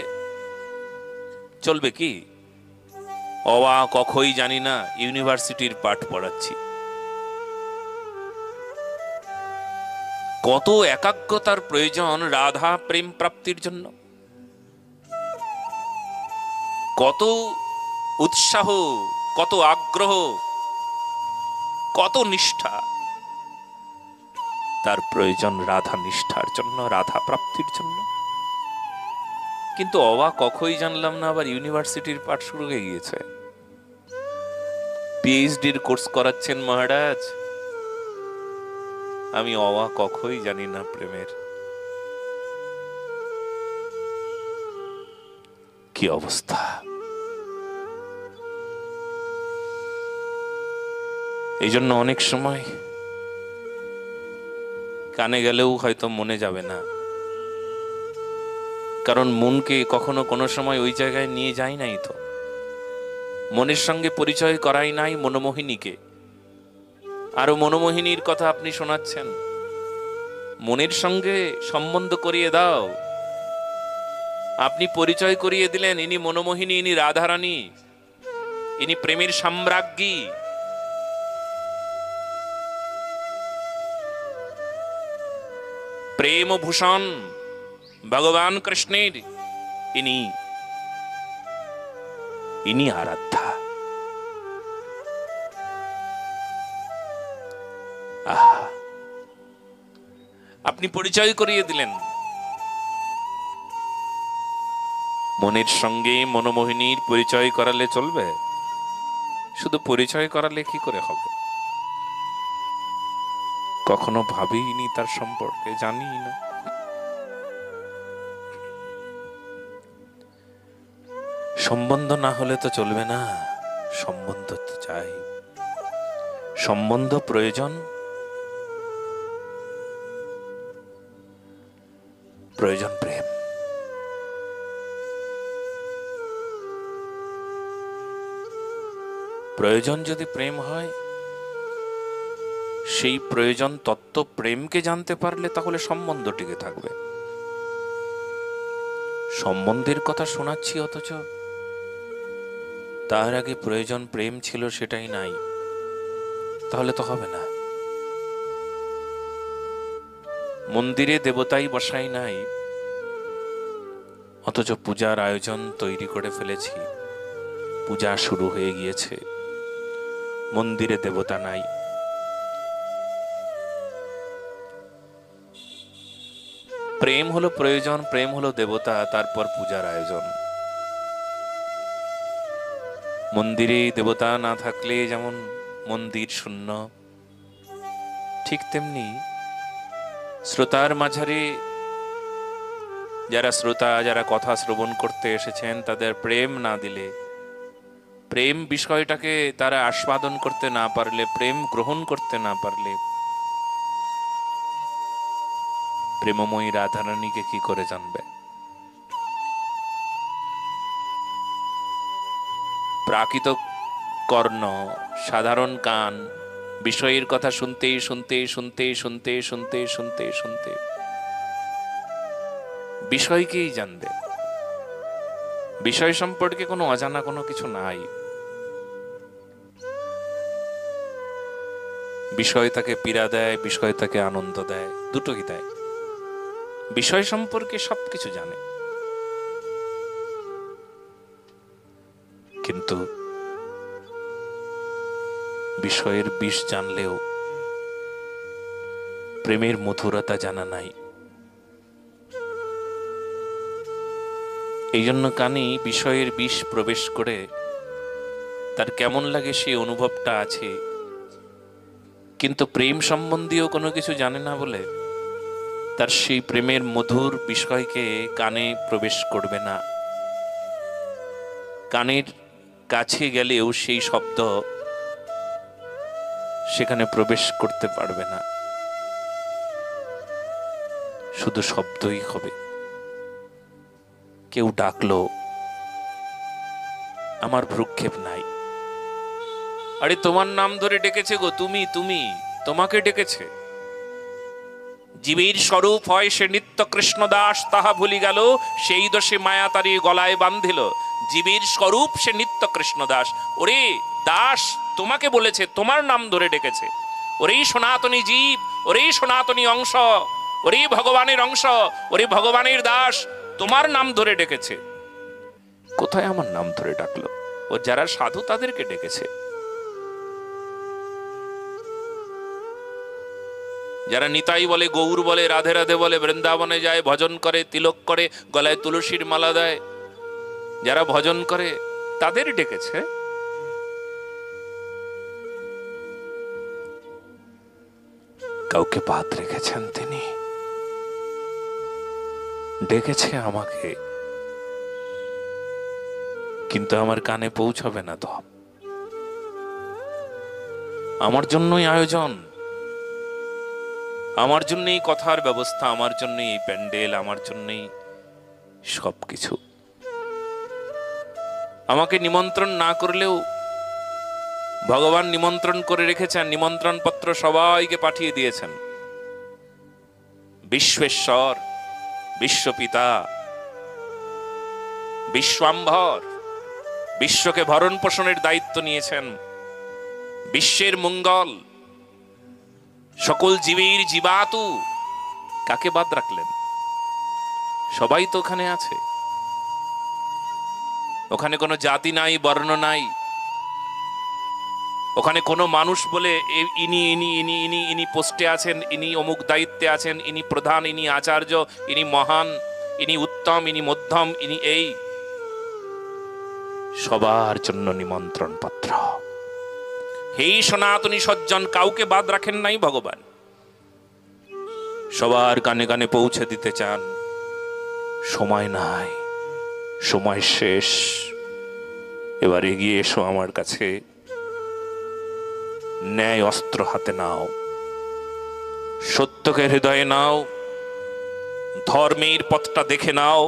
চলবে কি? অ আ ক খই জানি না, ইউনিভার্সিটির পাঠ পড়াচ্ছি। কত একাগ্রতার প্রয়োজন রাধা প্রেম প্রাপ্তির জন্য, কত উৎসাহ, কত আগ্রহ, কত নিষ্ঠা তার প্রয়োজন রাধা নিষ্ঠার জন্য, রাধা প্রাপ্তির জন্য। কিন্তু অবা কখই জানলাম না, আবার ইউনিভার্সিটির পাঠ শুরু হয়ে গিয়েছে। পিএইচডির কোর্স করাচ্ছেন মহারাজ, আমি অবা কখই জানি না প্রেমের। কি অবস্থা! এই জন্য অনেক সময় কানে গেলেও হয়তো মনে যাবে না, কারণ মনকে কখনো কোনো সময় ওই জায়গায় নিয়ে যায় নাই। তো মনের সঙ্গে পরিচয় করাই নাই মনোমোহিনীকে। আরো মনোমোহিনীর কথা আপনি শোনাচ্ছেন। মনের সঙ্গে সম্বন্ধ করিয়ে দাও। আপনি পরিচয় করিয়ে দিলেন, ইনি মনোমোহিনী, ইনি রাধারানী, ইনি প্রেমের সাম্রাজ্ঞী। প্রেম ভূষণ ভগবান কৃষ্ণের ইনি আরাধ্যা। আহা, আপনি পরিচয় করিয়ে দিলেন। মনের সঙ্গে মনোমোহিনীর পরিচয় করালে চলবে? শুধু পরিচয় করালে কি করে হবে? কখনো ভাবিনি তার সম্পর্কে, জানি না। সম্বন্ধ না হলে তো চলবে না, সম্বন্ধ তো চাই, সম্বন্ধ প্রয়োজন। প্রয়োজন প্রেম। প্রয়োজন যদি প্রেম হয়, সেই প্রয়োজন তত্ত্ব প্রেমকে জানতে পারলে তাহলে সম্বন্ধ টিকে থাকবে। সম্বন্ধের কথা শোনাচ্ছি, অথচ তার আগে প্রয়োজন প্রেম ছিল সেটাই নাই, তাহলে তো হবে না। মন্দিরে দেবতাই বসাই নাই, অথচ পূজার আয়োজন তৈরি করে ফেলেছি, পূজা শুরু হয়ে গিয়েছে, মন্দিরে দেবতা নাই। প্রেম হলো প্রয়োজন, প্রেম হলো দেবতা, তারপর পূজার আয়োজন। মন্দিরে দেবতা না থাকলে যেমন মন্দির শূন্য, ঠিক তেমনি শ্রোতার মাঝারে যারা শ্রোতা, যারা কথা শ্রবণ করতে এসেছেন, তাদের প্রেম না দিলে, প্রেম বিষয়টাকে তারা আস্বাদন করতে না পারলে, প্রেম গ্রহণ করতে না পারলে, প্রেমময়ী রাধারানীকে কি করে জানবে? প্রাকৃত কর্ণ, সাধারণ কান বিষয়ের কথা শুনতে শুনতে শুনতে শুনতে শুনতে শুনতে শুনতে বিষয়কেই জানবে। বিষয় সম্পর্কে কোনো অজানা কোনো কিছু নাই। বিষয় তাকে পীড়া দেয়, বিষয় তাকে আনন্দ দেয়, দুটোই দেয়। বিষয় সম্পর্কে সবকিছু জানে, কিন্তু বিষয়ের বিষ জানলেও প্রেমের মধুরতা জানা নাই। এই জন্য কানে বিষয়ের বিষ প্রবেশ করে তার কেমন লাগে সেই অনুভবটা আছে, কিন্তু প্রেম সম্বন্ধীয় কোনো কিছু জানে না বলে তার সেই প্রেমের মধুর বিষয়কে কানে প্রবেশ করবে না। কানের কাছে গেলেও সেই শব্দ সেখানে প্রবেশ করতে পারবে না, শুধু শব্দই হবে। কেউ ডাকলো, আমার ভ্রুক্ষেপ নাই। আরে তোমার নাম ধরে ডেকেছে গো, তুমি তুমি, তোমাকে ডেকেছে। জীবের স্বরূপ হয় সে নিত্য কৃষ্ণদাস, তাহা ভুলি গেল সেই দোষে মায়া তারি গলায় বান্ধিল। জীবের স্বরূপ সে নিত্য কৃষ্ণদাস। ওরে দাস, তোমাকে বলেছে, তোমার নাম ধরে ডেকেছে। ওরে সনাতনী জীব, ওরে সনাতনী অংশ, ওরে ভগবানের অংশ, ওরে ভগবানের দাস, তোমার নাম ধরে ডেকেছে। কোথায় আমার নাম ধরে ডাকলো? ও যারা সাধু তাদেরকে ডেকেছে। যারা নিতাই বলে, গৌর বলে, রাধে রাধে বলে, বৃন্দাবনে যায়, ভজন করে, তিলক করে, গলায় তুলসীর মালা দেয়, যারা ভজন করে তাদের ডেকেছে। কাউকে বাদ রেখেছেন তিনি, ডেকেছে আমাকে, কিন্তু আমার কানে পৌঁছবে না তো। আমার জন্যই আয়োজন, আমার জন্যই কথার ব্যবস্থা, আমার জন্যই এই প্যান্ডেল, আমার জন্যই সবকিছু। আমাকে নিমন্ত্রণ না করলেও ভগবান নিমন্ত্রণ করে রেখেছেন, নিমন্ত্রণ পত্র সবাইকে পাঠিয়ে দিয়েছেন। বিশ্বেশ্বর, বিশ্বপিতা, বিশ্বাম্ভর বিশ্বকে ভরণ পোষণের দায়িত্ব নিয়েছেন। বিশ্বের মঙ্গল, সকল জীবের জীবাতু, কাকে বাদ রাখলেন? সবাই তো ওখানে আছে। ওখানে কোনো জাতি নাই, বর্ণ নাই। ওখানে কোনো মানুষ বলে ইনি ইনি ইনি ইনি ইনি পোস্টে আছেন, ইনি অমুক দায়িত্বে আছেন, ইনি প্রধান, ইনি আচার্য, ইনি মহান, ইনি উত্তম, ইনি মধ্যম, ইনি এই। সবার জন্য নিমন্ত্রণ পত্র। হেই সনাতনী সজ্জন, কাউকে বাদ রাখেন নাই ভগবান। সবার কানে কানে পৌঁছে দিতে চান। সময় নাই, সময় শেষ, এবার এগিয়ে এসো আমার কাছে। ন্যায় অস্ত্র হাতে নাও, সত্যকে হৃদয়ে নাও, ধর্মের পথটা দেখে নাও।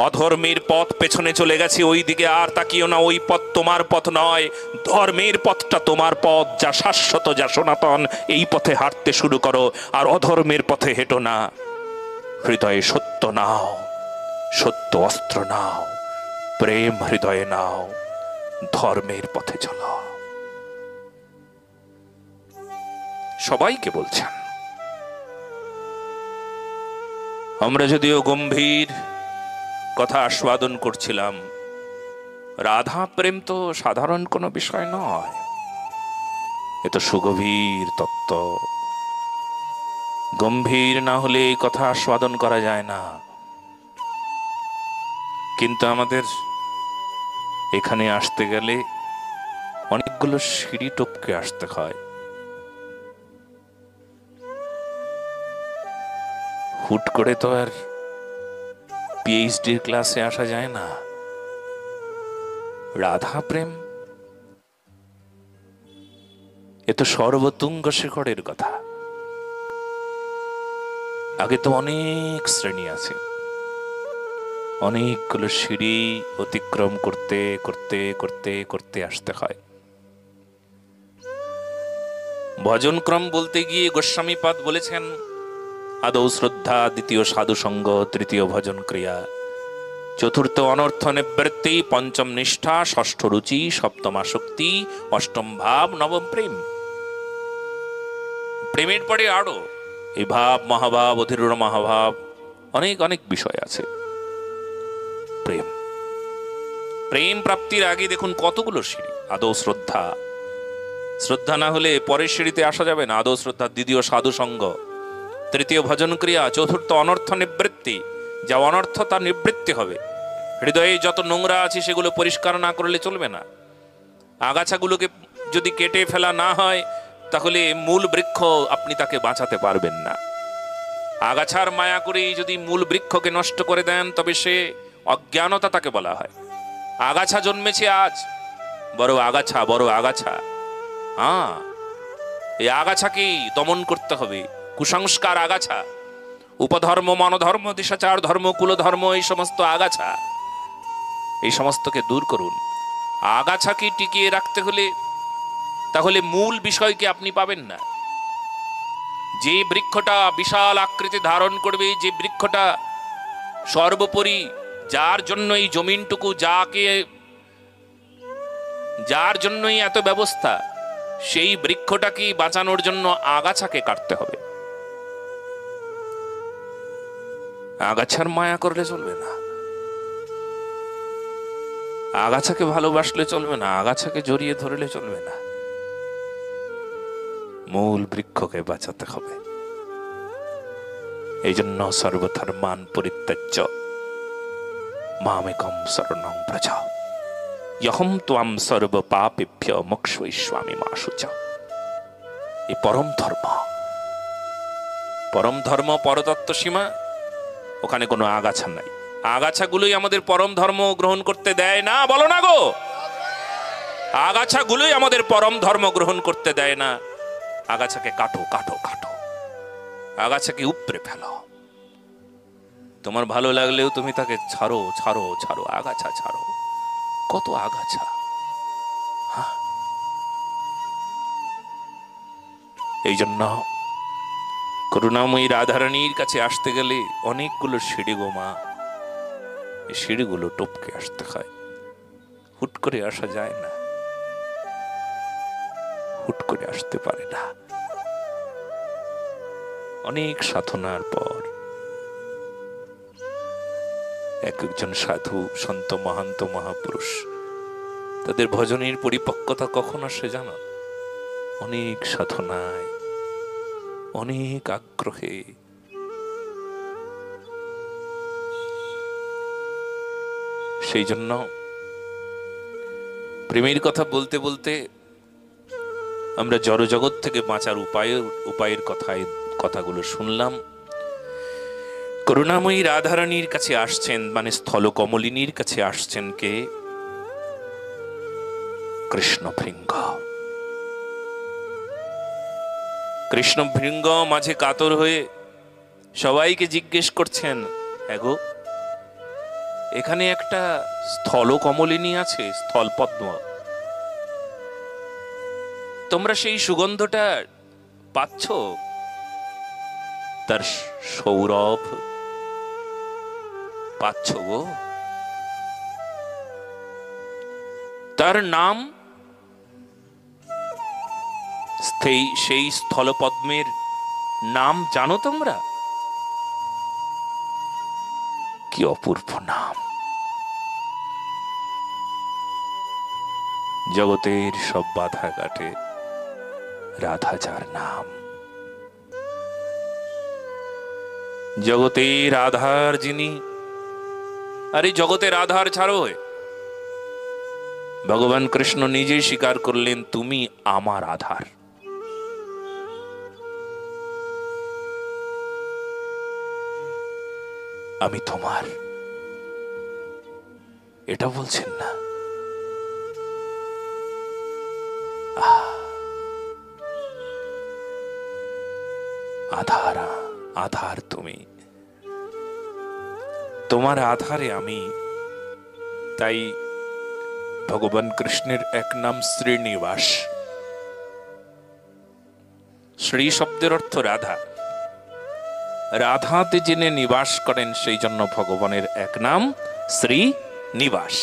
অধর্মের পথ পেছনে চলে গেছে, ওই দিকে আর তাকিও না। ওই পথ তোমার পথ নয়, ধর্মের পথটা তোমার পথ, যা শাশ্বত, যা সনাতন। এই পথে হাঁটতে শুরু করো, আর অধর্মের পথে হেঁটো না। হৃদয়ে সত্য নাও, সত্য অস্ত্র নাও, প্রেম হৃদয়ে নাও, ধর্মের পথে চলো। সবাইকে বলছেন। আমরা যদিও গম্ভীর কথা আস্বাদন করছিলাম, রাধা প্রেম তো সাধারণ কোনো বিষয় নয়, এ তো সুগভীর তত্ত্ব। গম্ভীর না হলে এই কথা আস্বাদন করা যায় না। কিন্তু আমাদের এখানে আসতে গেলে অনেকগুলো সিঁড়ি টপকে আসতে হয়। হুট করে তো আর পিএইচডির ক্লাসে আসা যায় না। রাধা প্রেম এ তো সর্বতুঙ্গ শিখরের কথা। আগে তো অনেক শ্রেণী আছে, অনেকগুলো সিঁড়ি অতিক্রম করতে করতে করতে করতে আসতে হয়। ভজনক্রম বলতে গিয়ে গোস্বামীপাদ বলেছেন, আদৌ শ্রদ্ধা, দ্বিতীয় সাধুসঙ্গ, তৃতীয় ভজন ক্রিয়া, চতুর্থ অনর্থ নিবৃত্তি, পঞ্চম নিষ্ঠা, ষষ্ঠ রুচি, সপ্তম আসক্তি, অষ্টম ভাব, নবম প্রেম। প্রেমের পরে আরো এই ভাব, মহাভাব, অধীর মহাভাব, অনেক অনেক বিষয় আছে। প্রেম, প্রেম প্রাপ্তির আগে দেখুন কতগুলো সিঁড়ি। আদৌ শ্রদ্ধা, শ্রদ্ধা না হলে পরের সিঁড়িতে আসা যাবে না। আদৌ শ্রদ্ধা, দ্বিতীয় সাধু সঙ্গ, তৃতীয় ভজন ক্রিয়া, চতুর্থ অনর্থ নিবৃত্তি। যা অনর্থ তার নিবৃত্তি হবে। হৃদয়ে যত নোংরা আছে সেগুলো পরিষ্কার না করলে চলবে না। আগাছাগুলোকে যদি কেটে ফেলা না হয় তাহলে মূল বৃক্ষ আপনি তাকে বাঁচাতে পারবেন না। আগাছার মায়া করে যদি মূল বৃক্ষকে নষ্ট করে দেন তবে সে অজ্ঞানতা তাকে বলা হয়। আগাছা জন্মেছে আজ, বড় আগাছা, বড় আগাছা। এই আগাছাকেই দমন করতে হবে। কুসংস্কার আগাছা, উপধর্ম, মনোধর্ম, দিশাচার ধর্ম, কুলধর্ম, এই সমস্ত আগাছা, এই সমস্তকে দূর করুন। আগাছাকে টিকিয়ে রাখতে হলে তাহলে মূল বিষয়কে আপনি পাবেন না। যে বৃক্ষটা বিশাল আকৃতি ধারণ করবে, যে বৃক্ষটা সর্বোপরি, যার জন্য এই জমিনটুকু, যার জন্যই এত ব্যবস্থা, সেই বৃক্ষটাকে বাঁচানোর জন্য আগাছাকে কাটতে হবে। আগাছার মায়া করলে চলবে না, আগাছাকে ভালোবাসলে চলবে না, আগাছাকে জড়িয়ে ধরলে চলবে না। মূল বৃক্ষকে বাঁচাতে হবে। এই জন্য সর্বধর্মান পরিত্যাজ্য মামেকম শরণং ব্রজ ইহম ত্বম সর্ব পাপেভ্য মোক্ষয়িষ্যামি মা শুচা। এই পরম ধর্ম, পরম ধর্ম, পরতত্ত্ব সীমা, ওখানে কোনো আগাছা নাই। আগাছাগুলোই আমাদের পরম ধর্ম গ্রহণ করতে দেয় না, বলো না গো। আগাছাগুলোই আমাদের পরম ধর্ম গ্রহণ করতে দেয় না। আগাছাকে কাটো, কাটো, কাটো, আগাছাকে উপড়ে ফেলো। তোমার ভালো লাগলেও তুমি তাকে ছাড়ো, ছাড়ো, ছাড়ো, আগাছা ছাড়ো। কত আগাছা! এই জন্য করুণাময়ী রাধারানীর কাছে আসতে গেলে অনেকগুলো সিঁড়ি গো মা। এই সিঁড়িগুলো টপকে আসতে হয়, হুট করে আসা যায় না, হুট করে আসতে পারে না। অনেক সাধনার পর একজন সাধু, সন্ত, মহান্ত, মহাপুরুষ, তাদের ভজনের পরিপক্কতা কখন আসে জানো? অনেক সাধনায়, অনেক আগ্রহে। সেই জন্য প্রেমের কথা বলতে বলতে আমরা জড়জগৎ থেকে বাঁচার উপায়ের কথাগুলো শুনলাম। করুণাময়ী রাধারানীর কাছে আসছেন, মানে স্থলকমলিনীর কাছে আসছেন কে? কৃষ্ণভৃঙ্গ। কৃষ্ণভৃঙ্গ মাঝে কাতর হয়ে সবাইকে জিজ্ঞেস করছেন, এগো এখানে একটা স্থলকমলিনী আছে, স্থলপদ্ম, তোমরা সেই সুগন্ধটা পাচ্ছ? তার সৌরভ পাচ্ছ গো? তার নাম, সেই স্থলপদ্মের নাম জানো তোমরা? কি অপূর্ব নাম! জগতের সব বাধা কাটে রাধা যার নাম। জগতের আধার যিনি, আরে জগতের আধার ছাড়ো, ভগবান কৃষ্ণ নিজেই স্বীকার করলেন, তুমি আমার আধার। আমি তোমার, এটা বলছেন না? আধার, আধার তুমি, তোমার আধারে আমি। তাই ভগবান কৃষ্ণের এক নাম শ্রীনিবাস। শ্রী শব্দের অর্থ রাধা, রাধাতে যিনি নিবাস করেন সেই জন্য ভগবানের এক নাম শ্রীনিবাস।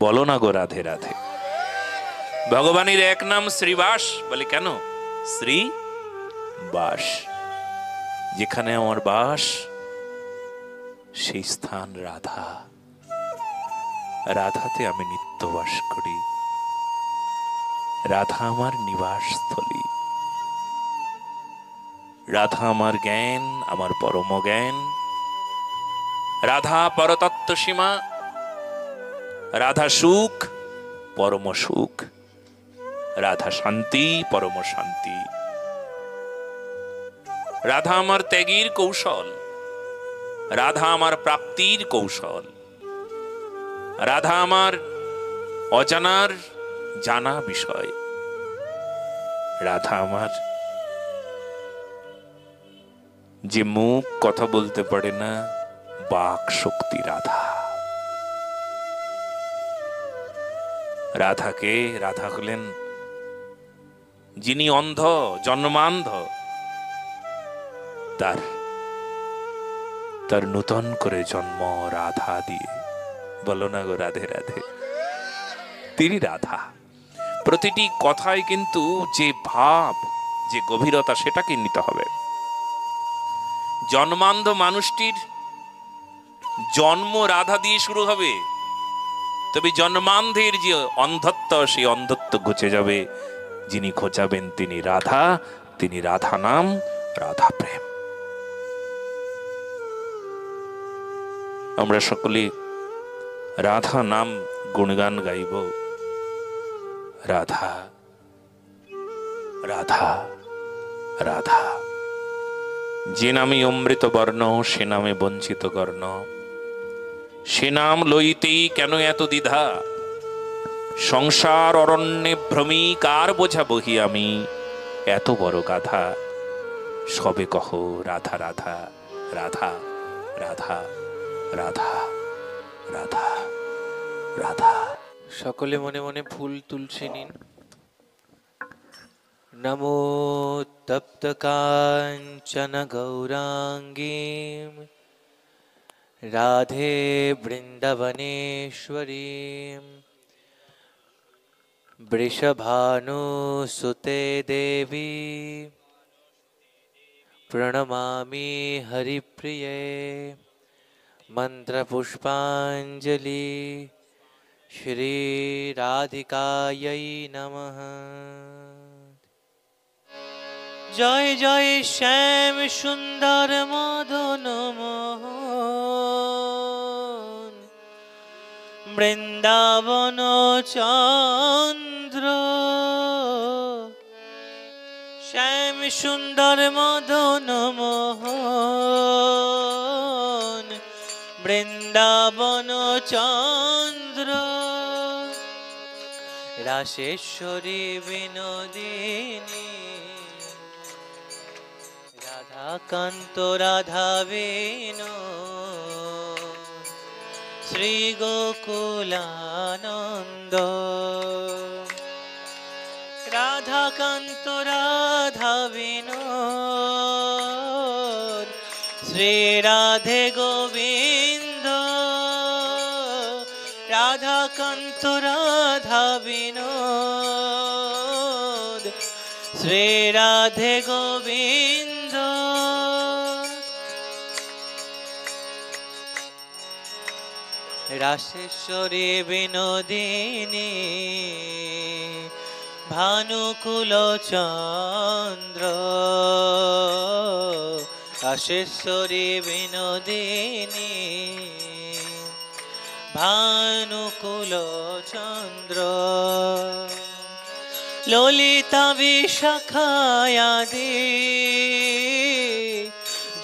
বলো না গো রাধে রাধে। ভগবানের এক নাম শ্রীবাস বলে কেন? শ্রী বাস, যেখানে আমার বাস সেই স্থান রাধা। রাধাতে আমি নিত্য বাস করি, রাধা আমার নিবাস স্থলী, রাধা আমার জ্ঞান, আমার পরম জ্ঞান, রাধা পরতত্ত্ব সীমা, রাধা সুখ পরম সুখ, রাধা শান্তি পরম শান্তি, রাধা আমার ত্যাগীর কৌশল, রাধা আমার প্রাপ্তির কৌশল, রাধা আমার অজানার জানা বিষয়, রাধা আমার যে মুখ কথা বলতে পারে না, বাক শক্তি রাধা। রাধাকে, রাধা হলেন যিনি অন্ধ, জন্মান্ধ, তার নূতন করে জন্ম রাধা দিয়ে। বলো না গো রাধে রাধে। তিনি রাধা। প্রতিটি কথায় কিন্তু যে ভাব, যে গভীরতা, সেটাকে নিতে হবে। জন্মান্ধ মানুষটির জন্ম রাধা দিয়ে শুরু হবে, তবে জন্মান্ধের যে অন্ধত্ব, সেই অন্ধত্ব ঘুচে যাবে। যিনি খোঁচাবেন তিনি রাধা, তিনি রাধা নাম, রাধা প্রেম। আমরা সকলে রাধা নাম গুণগান গাইব। রাধা রাধা রাধা, যে নামে অমৃত বর্ণ, সে নামে বঞ্চিত কর্ণ, সে নাম লইতেই কেন এত দ্বিধা, সংসার অরণ্যে ভ্রমি, কার বোঝা বহি আমি, এত বড় গাধা, সবে কহ রাধা রাধা রাধা রাধা রাধা রাধা রাধা। সকলে মনে মনে ফুল তুলসী নিন। নমো তপ্ত কাঞ্চন গৌরাঙ্গীম রাধে বৃন্দাবনেশ্বরীম বৃষভানুসুতে দেবী প্রণমামি হরিপ্রিয়ে মন্ত্রপুষ্পাঞ্জলি শ্রী রাধিকাयै নমঃ। জয় জয় শ্যাম সুন্দর মদন মোহন বৃন্দাবন চন্দ্র, শ্যাম সুন্দর মদন মোহন বৃন্দাবন চন্দ্র, রাসেশ্বরী বিনোদিনী রাধাকান্ত রাধা বেণু শ্রী গোকুলানন্দ, রাধাকান্ত রাধা বেণু শ্রী রাধে গোবিন্দ, রাধাকান্ত রাধা বিনোদ শ্রী রাধে গোবিন্দ, রাসেশ্বরী বিনোদিনী ভানুকুল চন্দ্র, রাসেশ্বরী বিনোদিনী ভানুকুল চন্দ্র, ললিতা বিশাখায়াদি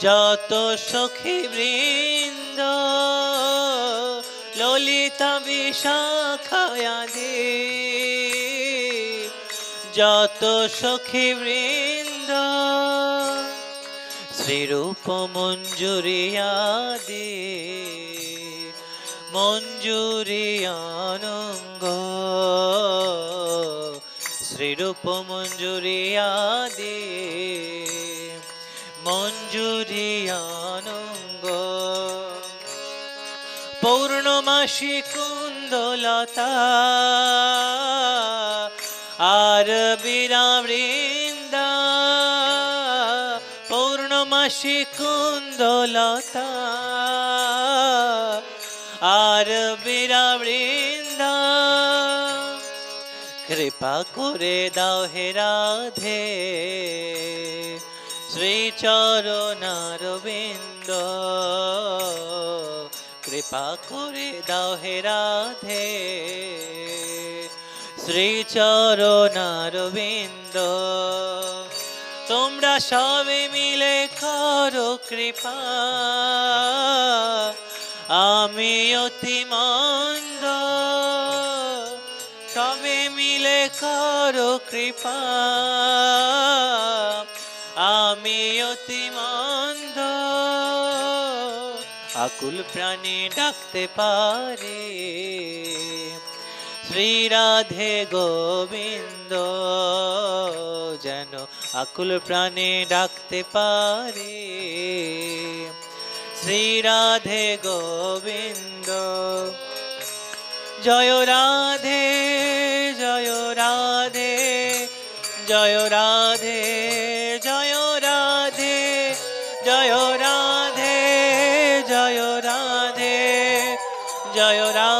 যত সখী বৃন্দ, ললিতা বিশাখায়াদি যত সখী বৃন্দ, শ্রীরূপ মঞ্জুরিয়াদি মঞ্জুরিয়ানঙ্গ, শ্রীরূপ মঞ্জুরিয়াদি মঞ্জুরিয়ানঙ্গ, পৌর্ণমাসী কুন্দলতা আর বীরা বৃন্দা পূর্ণমাসী কুন্দলতা আর বীরাবৃন্দা কৃপা করে দাও হে রাধে শ্রীচরণারবিন্দ কৃপা করে দাও হে রাধে শ্রীচরণারবিন্দ তোমরা সবে মিলে করো কৃপা আমি অতি মন্দ সবে মিলে করো কৃপা আমি অতি মন্দ আকুল প্রাণে ডাকতে পারে শ্রী রাধে গোবিন্দ যেন আকুল প্রাণে ডাকতে পারে শ্রী রাধে গোবিন্দ জয় রাধে জয় রাধে জয় রাধে জয় রাধে জয় রাধে জয় রাধে জয় রাধে